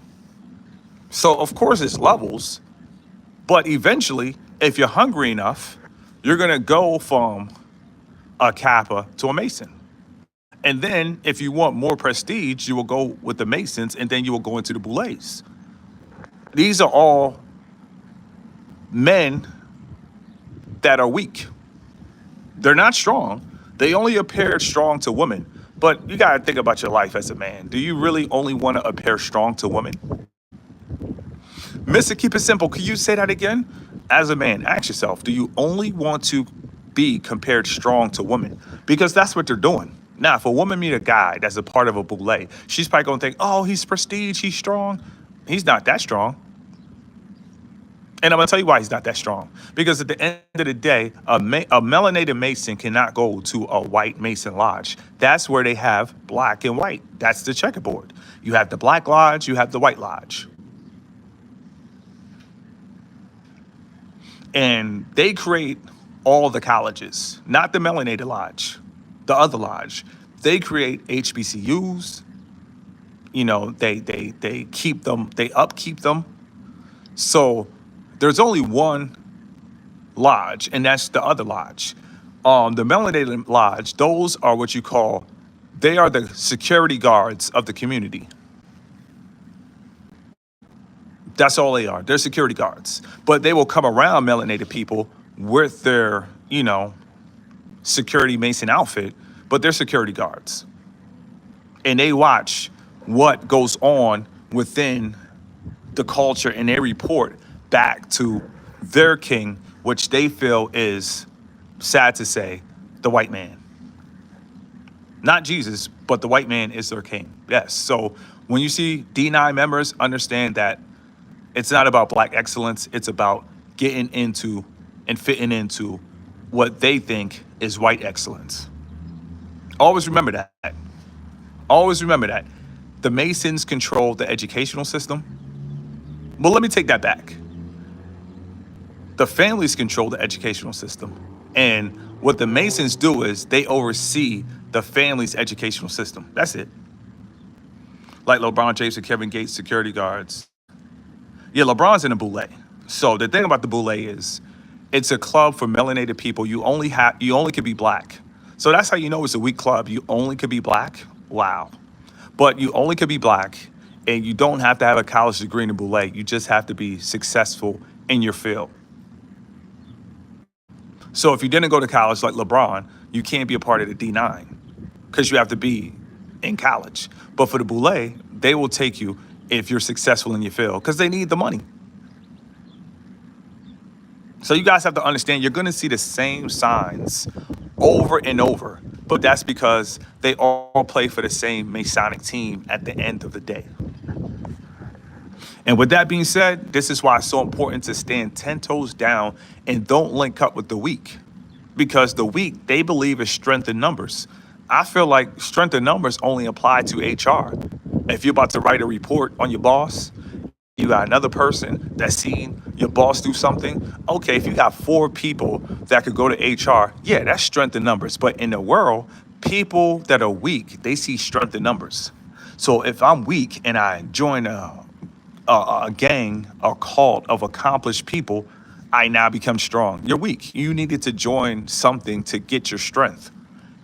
So, of course, it's levels. But eventually, if you're hungry enough, you're going to go from a Kappa to a Mason. And then if you want more prestige, you will go with the Masons, and then you will go into the Boulets. These are all men that are weak. They're not strong. They only appear strong to women. But you got to think about your life as a man. Do you really only want to appear strong to women? Mr. Keep It Simple, can you say that again? As a man, ask yourself, do you only want to be compared strong to women? Because that's what they're doing. Now, if a woman meet a guy that's a part of a boule, she's probably going to think, oh, he's prestige, he's strong. He's not that strong. And I'm going to tell you why he's not that strong. Because at the end of the day, a melanated Mason cannot go to a white Mason lodge. That's where they have black and white. That's the checkerboard. You have the black lodge, you have the white lodge. And they create all the colleges, not the melanated lodge, the other lodge. They create HBCUs. You know, they keep them, they upkeep them. So there's only one lodge, and that's the other lodge. The melanated lodge, those are what you call, they are the security guards of the community. That's all they are. They're security guards. But they will come around melanated people with their, you know, security Mason outfit, but they're security guards. And they watch what goes on within the culture, and they report back to their king, which they feel is, sad to say, the white man. Not Jesus, but the white man is their king. Yes. So when you see D9 members, understand that it's not about black excellence. It's about getting into and fitting into what they think is white excellence. Always remember that. Always remember that. The Masons control the educational system. Well, let me take that back. The families control the educational system. And what the Masons do is they oversee the family's educational system. That's it. Like LeBron James and Kevin Gates security guards. Yeah, LeBron's in a boule. So the thing about the boule is it's a club for melanated people. You only could be black. So that's how you know it's a weak club. You only could be black. Wow. But you only could be black, and you don't have to have a college degree in a boule. You just have to be successful in your field. So if you didn't go to college like LeBron, you can't be a part of the D9 because you have to be in college. But for the boule, they will take you if you're successful in your field because they need the money. So you guys have to understand you're going to see the same signs over and over, but that's because they all play for the same Masonic team at the end of the day. And with that being said, this is why it's so important to stand 10 toes down and don't link up with the weak. Because the weak, they believe is strength in numbers. I feel like strength in numbers only apply to HR. If you're about to write a report on your boss, you got another person that's seen your boss do something. Okay, if you got 4 people that could go to HR, yeah, that's strength in numbers. But in the world, people that are weak, they see strength in numbers. So if I'm weak and I join a gang, a cult of accomplished people, I now become strong. You're weak. You needed to join something to get your strength.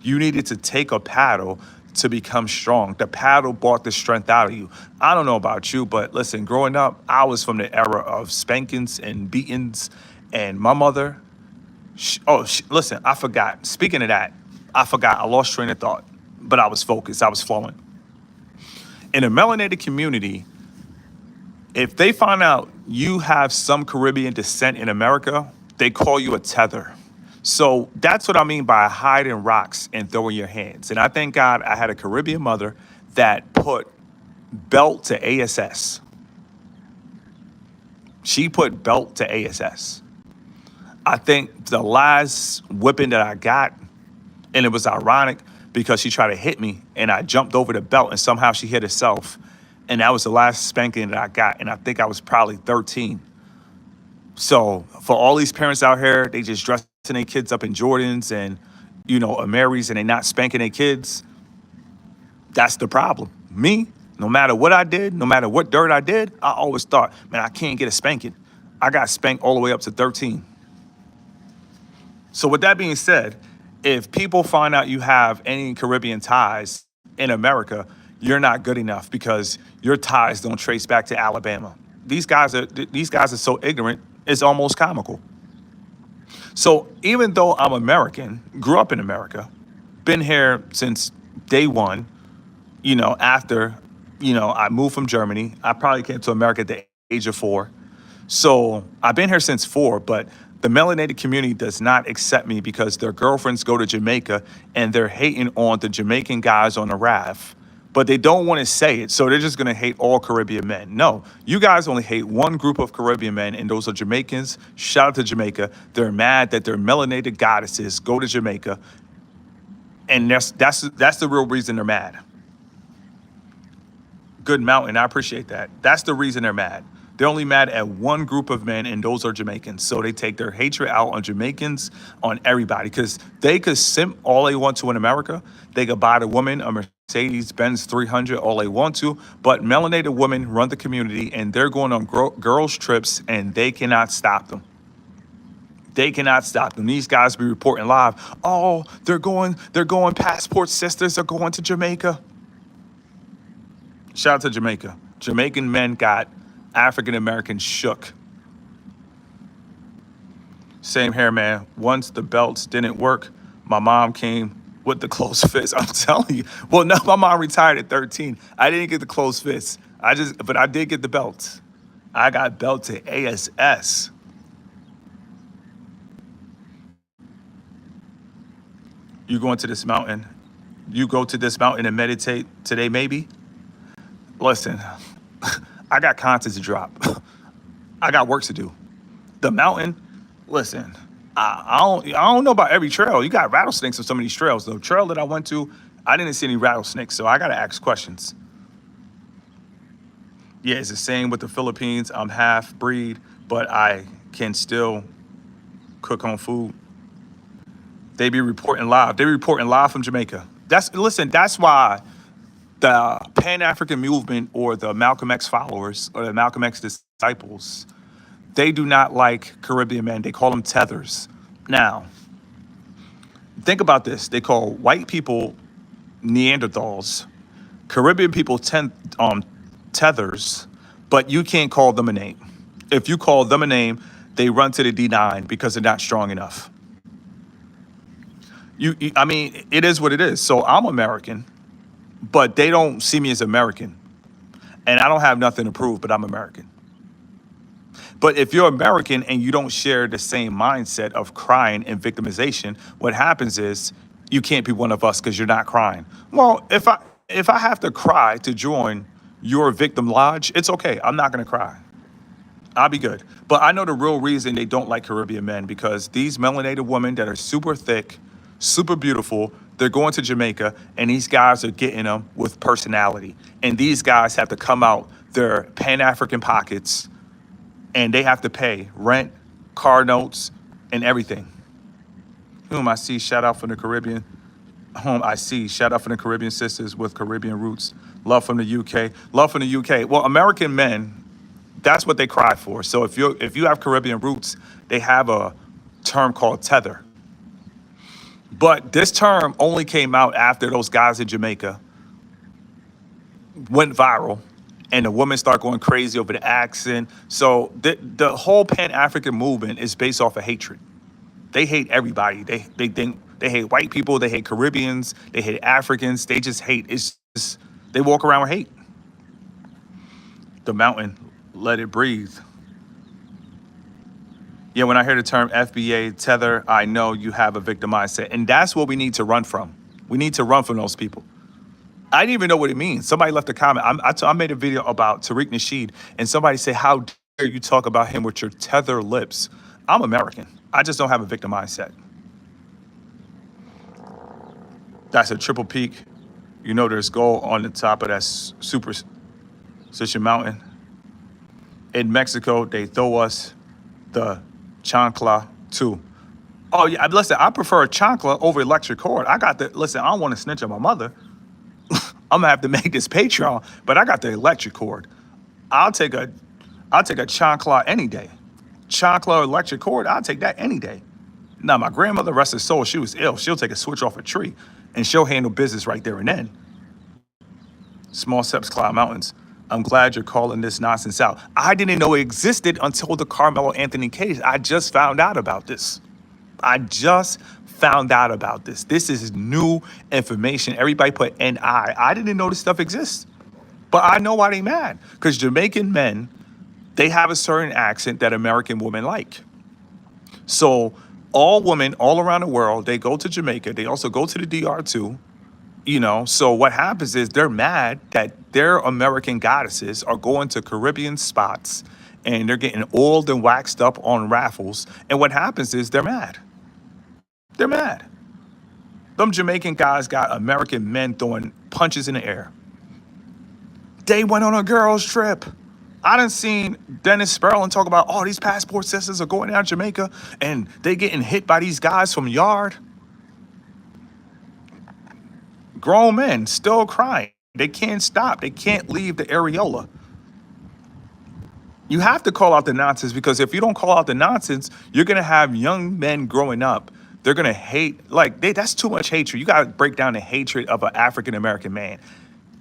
You needed to take a paddle to become strong. The paddle brought the strength out of you. I don't know about you, but listen, growing up, I was from the era of spankings and beatings, and my mother, listen, I forgot. Speaking of that, I forgot. I lost train of thought, but I was focused. I was flowing. In the melanated community, if they find out you have some Caribbean descent in America, they call you a tether. So that's what I mean by hiding rocks and throwing your hands. And I thank God I had a Caribbean mother that put belt to ASS. She put belt to ASS. I think the last whipping that I got, and it was ironic because she tried to hit me and I jumped over the belt and somehow she hit herself. And that was the last spanking that I got. And I think I was probably 13. So for all these parents out here, they just dressing their kids up in Jordans and, Marys, and they not spanking their kids. That's the problem. Me, no matter what I did, no matter what dirt I did, I always thought, man, I can't get a spanking. I got spanked all the way up to 13. So with that being said, if people find out you have any Caribbean ties in America, you're not good enough because your ties don't trace back to Alabama. These guys are so ignorant, it's almost comical. So even though I'm American, grew up in America, been here since day one, after, I moved from Germany. I probably came to America at the age of 4. So I've been here since 4, but the melanated community does not accept me because their girlfriends go to Jamaica and they're hating on the Jamaican guys on the raft. But they don't want to say it, so they're just going to hate all Caribbean men. No, you guys only hate one group of Caribbean men, and those are Jamaicans. Shout out to Jamaica. They're mad that their melanated goddesses go to Jamaica, and that's the real reason they're mad. Good Mountain, I appreciate that. That's the reason they're mad. They're only mad at one group of men, and those are Jamaicans. So they take their hatred out on Jamaicans, on everybody, because they could simp all they want to in America. They could buy the woman a Mercedes-Benz 300 all they want to, but melanated women run the community, and they're going on girls' trips, and they cannot stop them. They cannot stop them. These guys be reporting live. Oh, they're going passport sisters are going to Jamaica. Shout out to Jamaica. Jamaican men got African Americans shook. Same here, man. Once the belts didn't work, my mom came with the closed fist. I'm telling you. Well, no, my mom retired at 13. I didn't get the closed fist. But I did get the belts. I got belted ASS. You going to this mountain? You go to this mountain and meditate today, maybe? Listen, I got content to drop. I got work to do. The mountain, listen, I don't know about every trail. You got rattlesnakes on some of these trails. The trail that I went to, I didn't see any rattlesnakes, so I gotta ask questions. Yeah, it's the same with the Philippines. I'm half breed, but I can still cook on food. They be reporting live. They be reporting live from Jamaica. That's why the Pan African movement or the Malcolm X followers or the Malcolm X disciples, they do not like Caribbean men. They call them tethers. Now, think about this. They call white people Neanderthals, Caribbean people tethers, but you can't call them a name. If you call them a name, they run to the D9 because they're not strong enough. I mean, it is what it is. So I'm American, but they don't see me as American. And I don't have nothing to prove, but I'm American. But if you're American and you don't share the same mindset of crying and victimization, what happens is you can't be one of us because you're not crying. Well, if I have to cry to join your victim lodge, it's okay. I'm not gonna cry. I'll be good. But I know the real reason they don't like Caribbean men because these melanated women that are super thick, super beautiful, they're going to Jamaica and these guys are getting them with personality. And these guys have to come out their Pan-African pockets and they have to pay rent, car notes, and everything. Whom I see, shout out from the Caribbean. Whom I see, shout out from the Caribbean sisters with Caribbean roots. Love from the UK. Love from the UK. Well, American men, that's what they cry for. So if you have Caribbean roots, they have a term called tether. But this term only came out after those guys in Jamaica went viral and the women start going crazy over the accent. So the whole Pan-African movement is based off of hatred. They hate everybody. They think they hate white people, they hate Caribbeans, they hate Africans, they just hate. It's just, they walk around with hate. The mountain, let it breathe. Yeah, when I hear the term FBA tether, I know you have a victim mindset. And that's what we need to run from. We need to run from those people. I didn't even know what it means. Somebody left a comment. I made a video about Tariq Nasheed, and somebody said, how dare you talk about him with your tether lips? I'm American. I just don't have a victim mindset. That's a triple peak. You know there's gold on the top of that superstition mountain. In Mexico, they throw us the chancla too. Oh yeah, listen, I prefer a chancla over electric cord. Listen, I don't want to snitch on my mother. I'm gonna have to make this Patreon, but I got the electric cord. I'll take a chancla any day. Chancla or electric cord, I'll take that any day. Now, my grandmother, rest her soul, she was ill. She'll take a switch off a tree and she'll handle business right there and then. Small steps climb mountains. I'm glad you're calling this nonsense out. I didn't know it existed until the Carmelo Anthony case. I just found out about this. This is new information. Everybody put NI. I didn't know this stuff exists. But I know why they mad. Because Jamaican men, they have a certain accent that American women like. So all women all around the world, they go to Jamaica. They also go to the DR too. You know, so what happens is they're mad that their American goddesses are going to Caribbean spots and they're getting oiled and waxed up on raffles. And what happens is they're mad. They're mad. Them Jamaican guys got American men throwing punches in the air. They went on a girls' trip. I done seen Dennis Sperlin talk about, oh, these passport sisters are going down to Jamaica and they getting hit by these guys from Yard. Grown men still crying. They can't stop. They can't leave the areola. You have to call out the nonsense because if you don't call out the nonsense, you're going to have young men growing up. They're going to hate, that's too much hatred. You got to break down the hatred of an African-American man.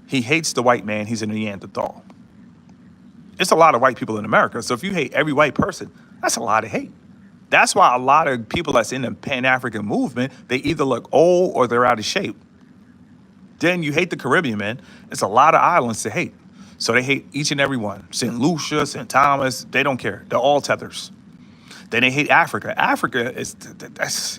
He hates the white man. He's a Neanderthal. It's a lot of white people in America. So if you hate every white person, that's a lot of hate. That's why a lot of people that's in the Pan-African movement, they either look old or they're out of shape. Then you hate the Caribbean, man. It's a lot of islands to hate. So they hate each and every one. St. Lucia, St. Thomas, they don't care. They're all tethers. Then they hate Africa. Africa is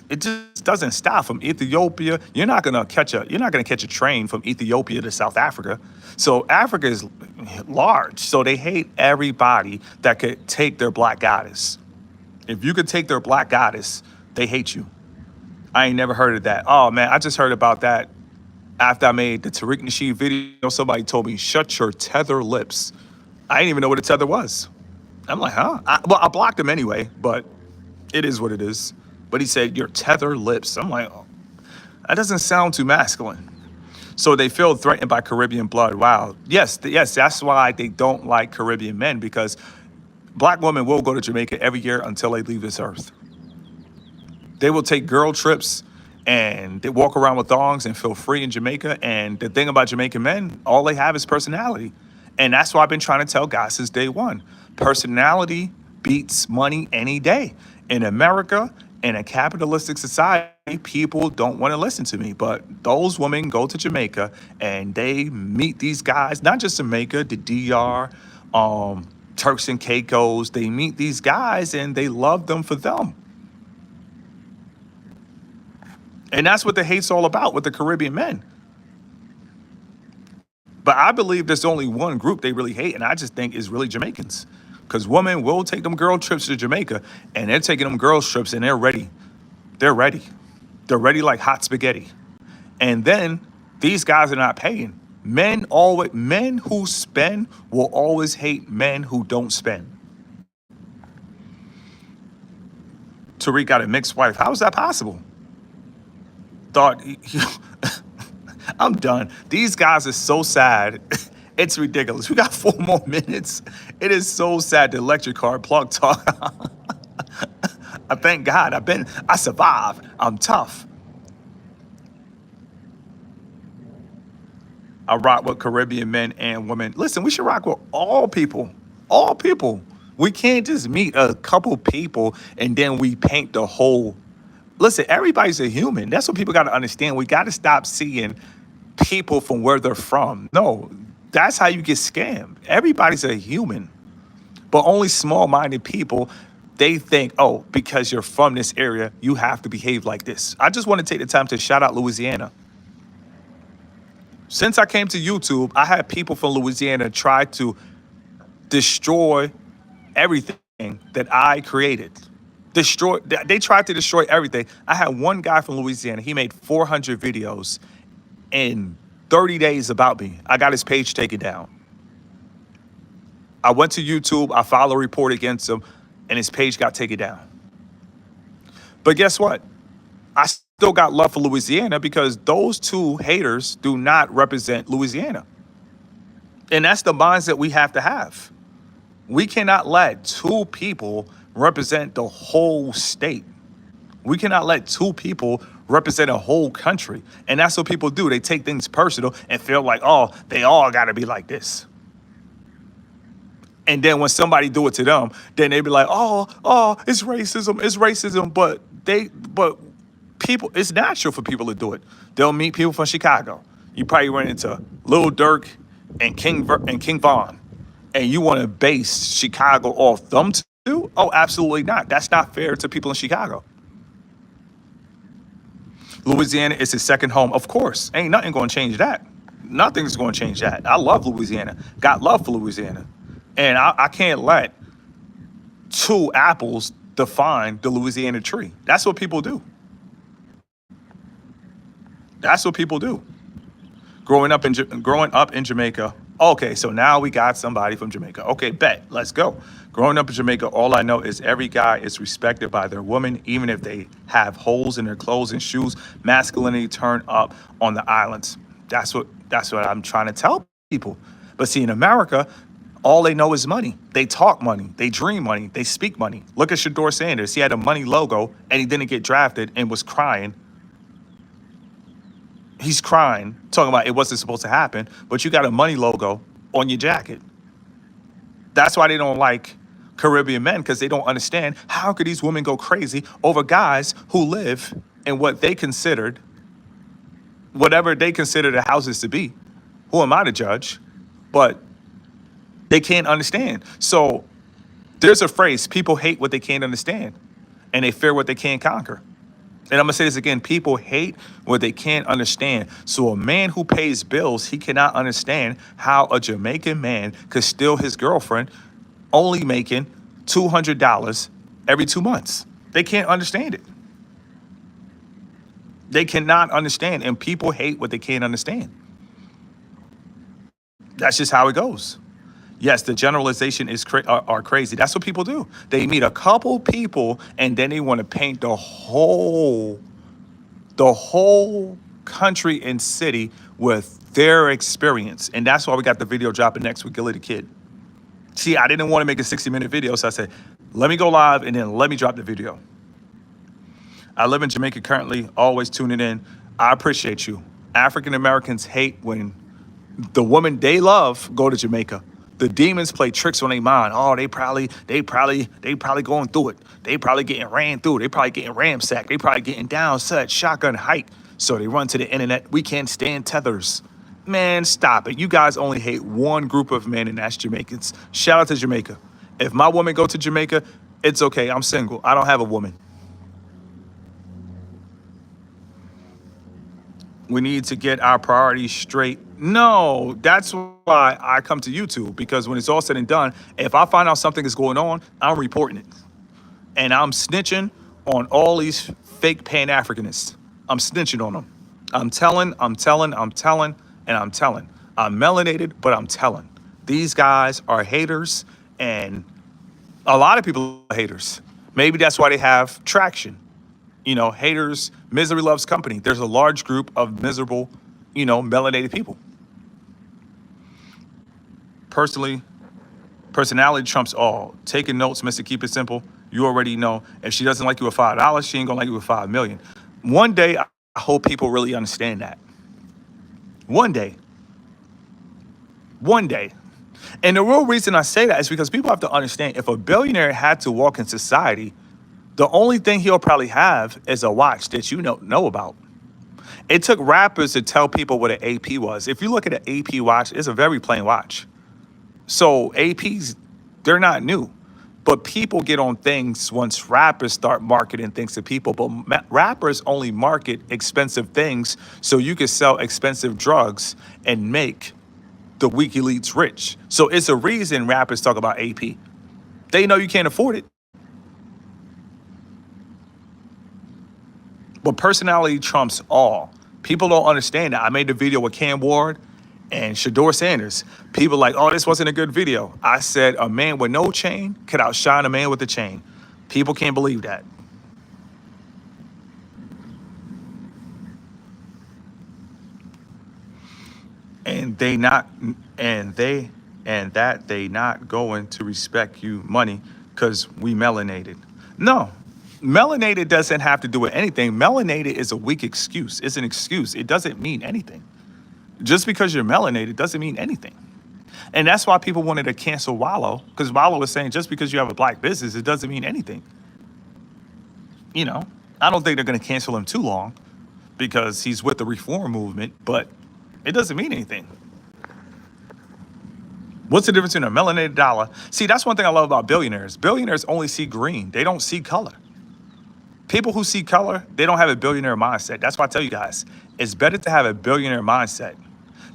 it just doesn't stop from Ethiopia. You're not gonna catch a train from Ethiopia to South Africa. So Africa is large. So they hate everybody that could take their black goddess. If you could take their black goddess, they hate you. I ain't never heard of that. Oh man, I just heard about that after I made the Tariq Nasheed video. Somebody told me, shut your tether lips. I didn't even know what a tether was. I'm like, huh? I blocked him anyway, but it is what it is. But he said, your tether lips. I'm like, oh, that doesn't sound too masculine. So they feel threatened by Caribbean blood. Wow. Yes, yes, that's why they don't like Caribbean men, because black women will go to Jamaica every year until they leave this earth. They will take girl trips and they walk around with thongs and feel free in Jamaica. And the thing about Jamaican men, all they have is personality. And that's why I've been trying to tell guys since day one. Personality beats money any day. In America, in a capitalistic society, people don't want to listen to me. But those women go to Jamaica and they meet these guys, not just Jamaica, the DR, Turks and Caicos. They meet these guys and they love them for them. And that's what the hate's all about with the Caribbean men. But I believe there's only one group they really hate, and I just think is really Jamaicans. Because women will take them girl trips to Jamaica, and they're taking them girls trips, and they're ready. They're ready. They're ready like hot spaghetti. And then these guys are not paying. Men who spend will always hate men who don't spend. Tariq got a mixed wife. How is that possible? I'm done. These guys are so sad. It's ridiculous. We got 4 more minutes. It is so sad. The electric car plug talk. I thank God. I survived. I'm tough. I rock with Caribbean men and women. Listen, we should rock with all people. All people. We can't just meet a couple people and then we paint the whole. Listen, everybody's a human. That's what people got to understand. We got to stop seeing people from where they're from. No, that's how you get scammed. Everybody's a human. But only small-minded people, they think, oh, because you're from this area, you have to behave like this. I just want to take the time to shout out Louisiana. Since I came to YouTube, I had people from Louisiana try to destroy everything that I created. They tried to destroy everything. I had one guy from Louisiana. He made 400 videos in 30 days about me. I got his page taken down. I went to YouTube. I filed a report against him, and his page got taken down. But guess what? I still got love for Louisiana because those two haters do not represent Louisiana. And that's the mindset we have to have. We cannot let two people represent the whole state. We cannot let two people represent a whole country. And that's what people do. They take things personal and feel like, oh, they all got to be like this. And then when somebody do it to them, then they be like, oh, it's racism. But people, it's natural for people to do it. They'll meet people from Chicago. You probably run into Lil Durk and King Von, and you want to base Chicago off them two? Oh, absolutely not. That's not fair to people in Chicago. Louisiana is his second home. Of course, ain't nothing going to change that. Nothing's going to change that. I love Louisiana. Got love for Louisiana. And I can't let two apples define the Louisiana tree. That's what people do. That's what people do. Growing up in Jamaica. Okay, so now we got somebody from Jamaica. Okay, bet. Let's go. Growing up in Jamaica, all I know is every guy is respected by their woman, even if they have holes in their clothes and shoes. Masculinity turned up on the islands. That's what I'm trying to tell people. But see, in America, all they know is money. They talk money. They dream money. They speak money. Look at Shador Sanders. He had a money logo, and he didn't get drafted and was crying. He's crying, talking about it wasn't supposed to happen, but you got a money logo on your jacket. That's why they don't like Caribbean men, because they don't understand how could these women go crazy over guys who live in what they considered, whatever they consider the houses to be. Who am I to judge? But They can't understand. So there's a phrase, people hate what they can't understand and they fear what they can't conquer. And I'm gonna say this again, people hate what they can't understand. So a man who pays bills, he cannot understand how a Jamaican man could steal his girlfriend only making $200 every 2 months. They can't understand it. They cannot understand. And people hate what they can't understand. That's just how it goes. Yes, the generalization is are crazy. That's what people do. They meet a couple people and then they want to paint the whole country and city with their experience. And that's why we got the video dropping next with Gilly the Kid. See, I didn't want to make a 60-minute video, so I said, let me go live and then let me drop the video. I live in Jamaica currently, always tuning in. I appreciate you. African Americans hate when the woman they love go to Jamaica. The demons play tricks on their mind. Oh, they probably going through it. They probably getting ran through. They probably getting ramsacked. They probably getting down, such shotgun hike. So they run to the internet. We can't stand tethers. Man, stop it. You guys only hate one group of men, and that's Jamaicans. Shout out to Jamaica. If my woman go to Jamaica, it's okay. I'm single. I don't have a woman. We need to get our priorities straight. No, that's why I come to YouTube, because when it's all said and done, if I find out something is going on, I'm reporting it. And I'm snitching on all these fake Pan-Africanists. I'm snitching on them. I'm telling. I'm melanated, but I'm telling. These guys are haters, and a lot of people are haters. Maybe that's why they have traction. Haters, misery loves company. There's a large group of miserable, melanated people. Personality trumps all. Taking notes, Mr. Keep It Simple. You already know. If she doesn't like you with $5, she ain't gonna like you with 5 million. One day, I hope people really understand that. One day. And the real reason I say that is because people have to understand, if a billionaire had to walk in society, the only thing he'll probably have is a watch that you know about. It took rappers to tell people what an AP was. If you look at an AP watch, it's a very plain watch. So APs, they're not new. But people get on things once rappers start marketing things to people. But rappers only market expensive things so you can sell expensive drugs and make the weak elites rich. So it's a reason rappers talk about AP. They know you can't afford it. But personality trumps all. People don't understand that. I made the video with Cam Ward and Shador Sanders. People like, oh, this wasn't a good video. I said a man with no chain could outshine a man with a chain. People can't believe that. And they not going to respect you money because we melanated. No. Melanated doesn't have to do with anything. Melanated is a weak excuse. It's an excuse. It doesn't mean anything. Just because you're melanated doesn't mean anything. And that's why people wanted to cancel Wallow, because Wallow was saying just because you have a black business, it doesn't mean anything. I don't think they're going to cancel him too long because he's with the reform movement, but it doesn't mean anything. What's the difference in a melanated dollar? See, that's one thing I love about billionaires. Billionaires only see green. They don't see color. People who see color, they don't have a billionaire mindset. That's why I tell you guys, it's better to have a billionaire mindset,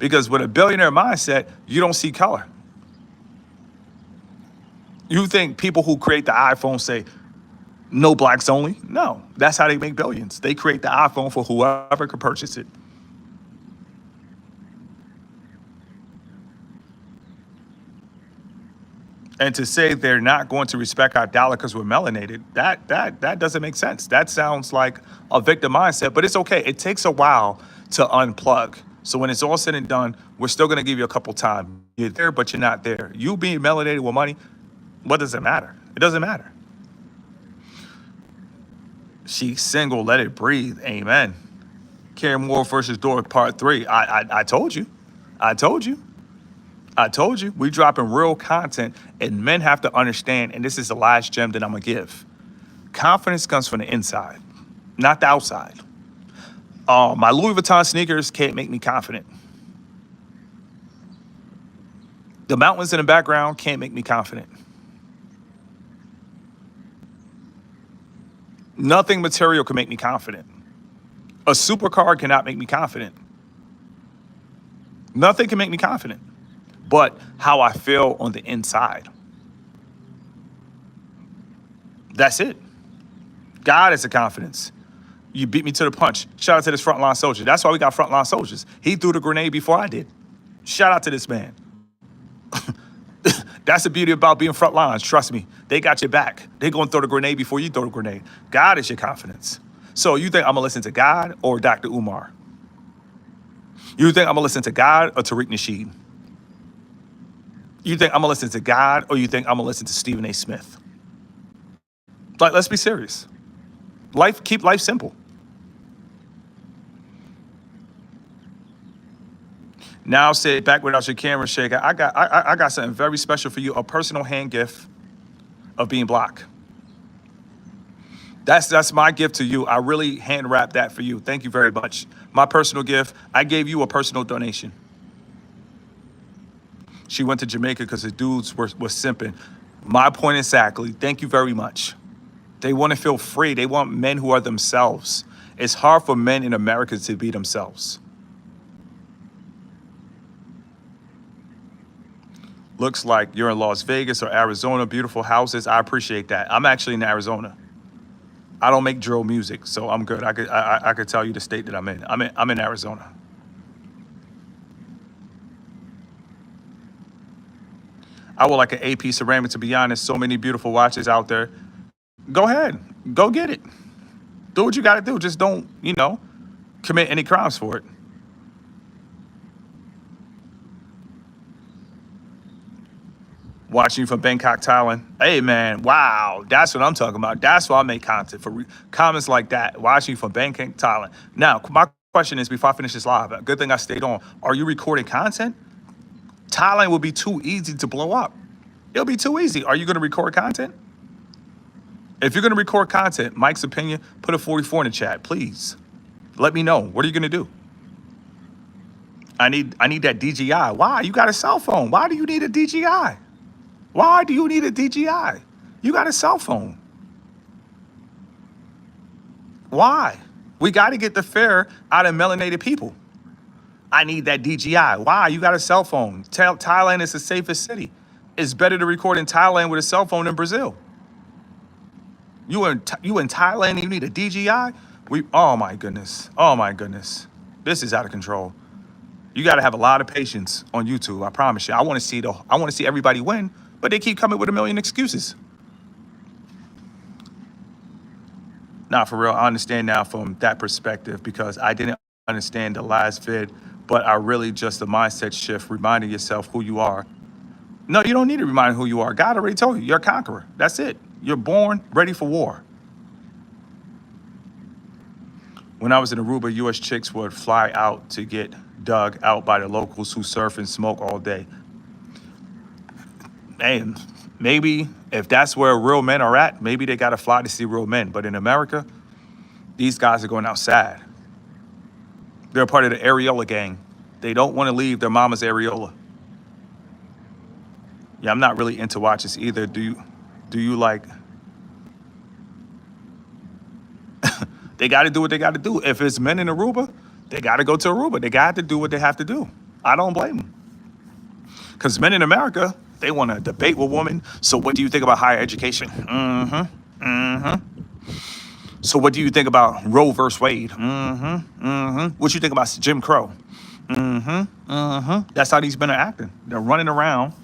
because with a billionaire mindset, you don't see color. You think people who create the iPhone say, no blacks only? No, that's how they make billions. They create the iPhone for whoever can purchase it. And to say they're not going to respect our dollar because we're melanated, that doesn't make sense. That sounds like a victim mindset, but it's okay. It takes a while to unplug. So when it's all said and done, we're still going to give you a couple time. You're there, but you're not there. You being melanated with money, what does it matter? It doesn't matter. She's single, let it breathe. Amen. Karen Moore versus Dora part 3. I told you. We dropping real content, and men have to understand, and this is the last gem that I'm going to give. Confidence comes from the inside, not the outside. My Louis Vuitton sneakers can't make me confident. The mountains in the background can't make me confident. Nothing material can make me confident. A supercar cannot make me confident. Nothing can make me confident. But how I feel on the inside. That's it. God is the confidence. You beat me to the punch. Shout out to this frontline soldier. That's why we got frontline soldiers. He threw the grenade before I did. Shout out to this man. That's the beauty about being front lines. Trust me, they got your back. They're going to throw the grenade before you throw the grenade. God is your confidence. So you think I'm going to listen to God or Dr. Umar? You think I'm going to listen to God or Tariq Nasheed? You think I'm going to listen to God or you think I'm going to listen to Stephen A. Smith? Like, let's be serious. Keep life simple. Now sit back without your camera shake. I got something very special for you, a personal hand gift of being Black. That's my gift to you. I really hand wrapped that for you. Thank you very much. My personal gift, I gave you a personal donation. She went to Jamaica because the dudes were simping. My point exactly. Thank you very much. They want to feel free. They want men who are themselves. It's hard for men in America to be themselves. Looks like you're in Las Vegas or Arizona, beautiful houses. I appreciate that. I'm actually in Arizona. I don't make drill music, so I'm good. I could tell you the state that I'm in. I'm in Arizona. I would like an AP ceramic, to be honest. So many beautiful watches out there. Go ahead. Go get it. Do what you got to do. Just don't, commit any crimes for it. Watching you from Bangkok, Thailand. Hey, man, wow. That's what I'm talking about. That's why I make content, for comments like that. Watching you from Bangkok, Thailand. Now, my question is, before I finish this live, good thing I stayed on. Are you recording content? Thailand will be too easy to blow up. It'll be too easy. Are you going to record content? If you're going to record content, Mike's opinion, put a 44 in the chat, please. Let me know. What are you going to do? I need that DJI. Why? You got a cell phone. Why do you need a DJI? Why do you need a DJI? You got a cell phone. Why? We got to get the fear out of melanated people. I need that DJI. Why? You got a cell phone. Thailand is the safest city. It's better to record in Thailand with a cell phone than Brazil. You in Thailand and you need a DJI? Oh my goodness. Oh my goodness. This is out of control. You got to have a lot of patience on YouTube. I promise you. I want to see everybody win, but they keep coming with a million excuses. Nah, for real, I understand now from that perspective because I didn't understand the last vid, but I really just a mindset shift, reminding yourself who you are. No, you don't need to remind who you are. God already told you, you're a conqueror. That's it. You're born ready for war. When I was in Aruba, U.S. chicks would fly out to get dug out by the locals who surf and smoke all day. And maybe if that's where real men are at, maybe they got to fly to see real men. But in America, these guys are going outside. They're part of the areola gang. They don't want to leave their mama's areola. Yeah, I'm not really into watches either. Do you like... They got to do what they got to do. If it's men in Aruba, they got to go to Aruba. They got to do what they have to do. I don't blame them. Because men in America, they want to debate with women. So what do you think about higher education? So what do you think about Roe versus Wade? What you think about Jim Crow? That's how these men are acting. They're running around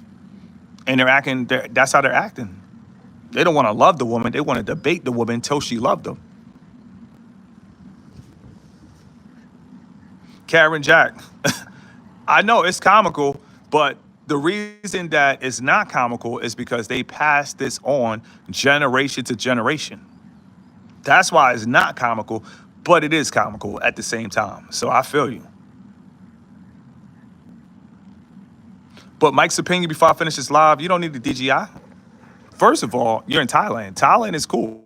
and they're acting. That's how they're acting. They don't want to love the woman. They want to debate the woman until she loved them. Karen Jack. I know it's comical, but the reason that it's not comical is because they pass this on generation to generation. That's why it's not comical, but it is comical at the same time. So I feel you. But Mike's opinion before I finish this live, you don't need the DJI. First of all, you're in Thailand. Thailand is cool.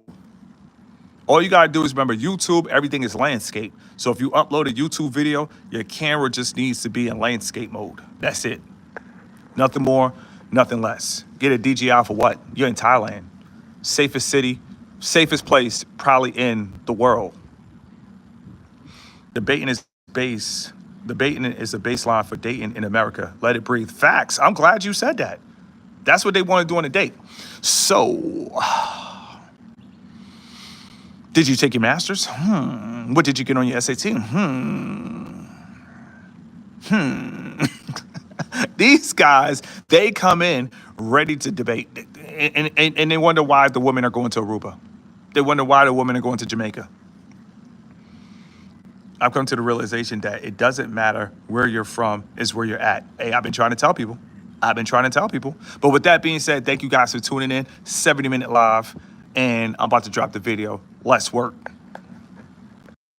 All you got to do is remember YouTube, everything is landscape. So if you upload a YouTube video, your camera just needs to be in landscape mode. That's it. Nothing more, nothing less. Get a DGI for what? You're in Thailand. Safest city, safest place probably in the world. Debating is base. Debating is a baseline for dating in America. Let it breathe. Facts. I'm glad you said that. That's what they want to do on a date. So, did you take your master's? What did you get on your SAT? These guys, they come in ready to debate. And they wonder why the women are going to Aruba. They wonder why the women are going to Jamaica. I've come to the realization that it doesn't matter where you're from, it's where you're at. Hey, I've been trying to tell people. But with that being said, thank you guys for tuning in. 70-minute live. And I'm about to drop the video. Let's work.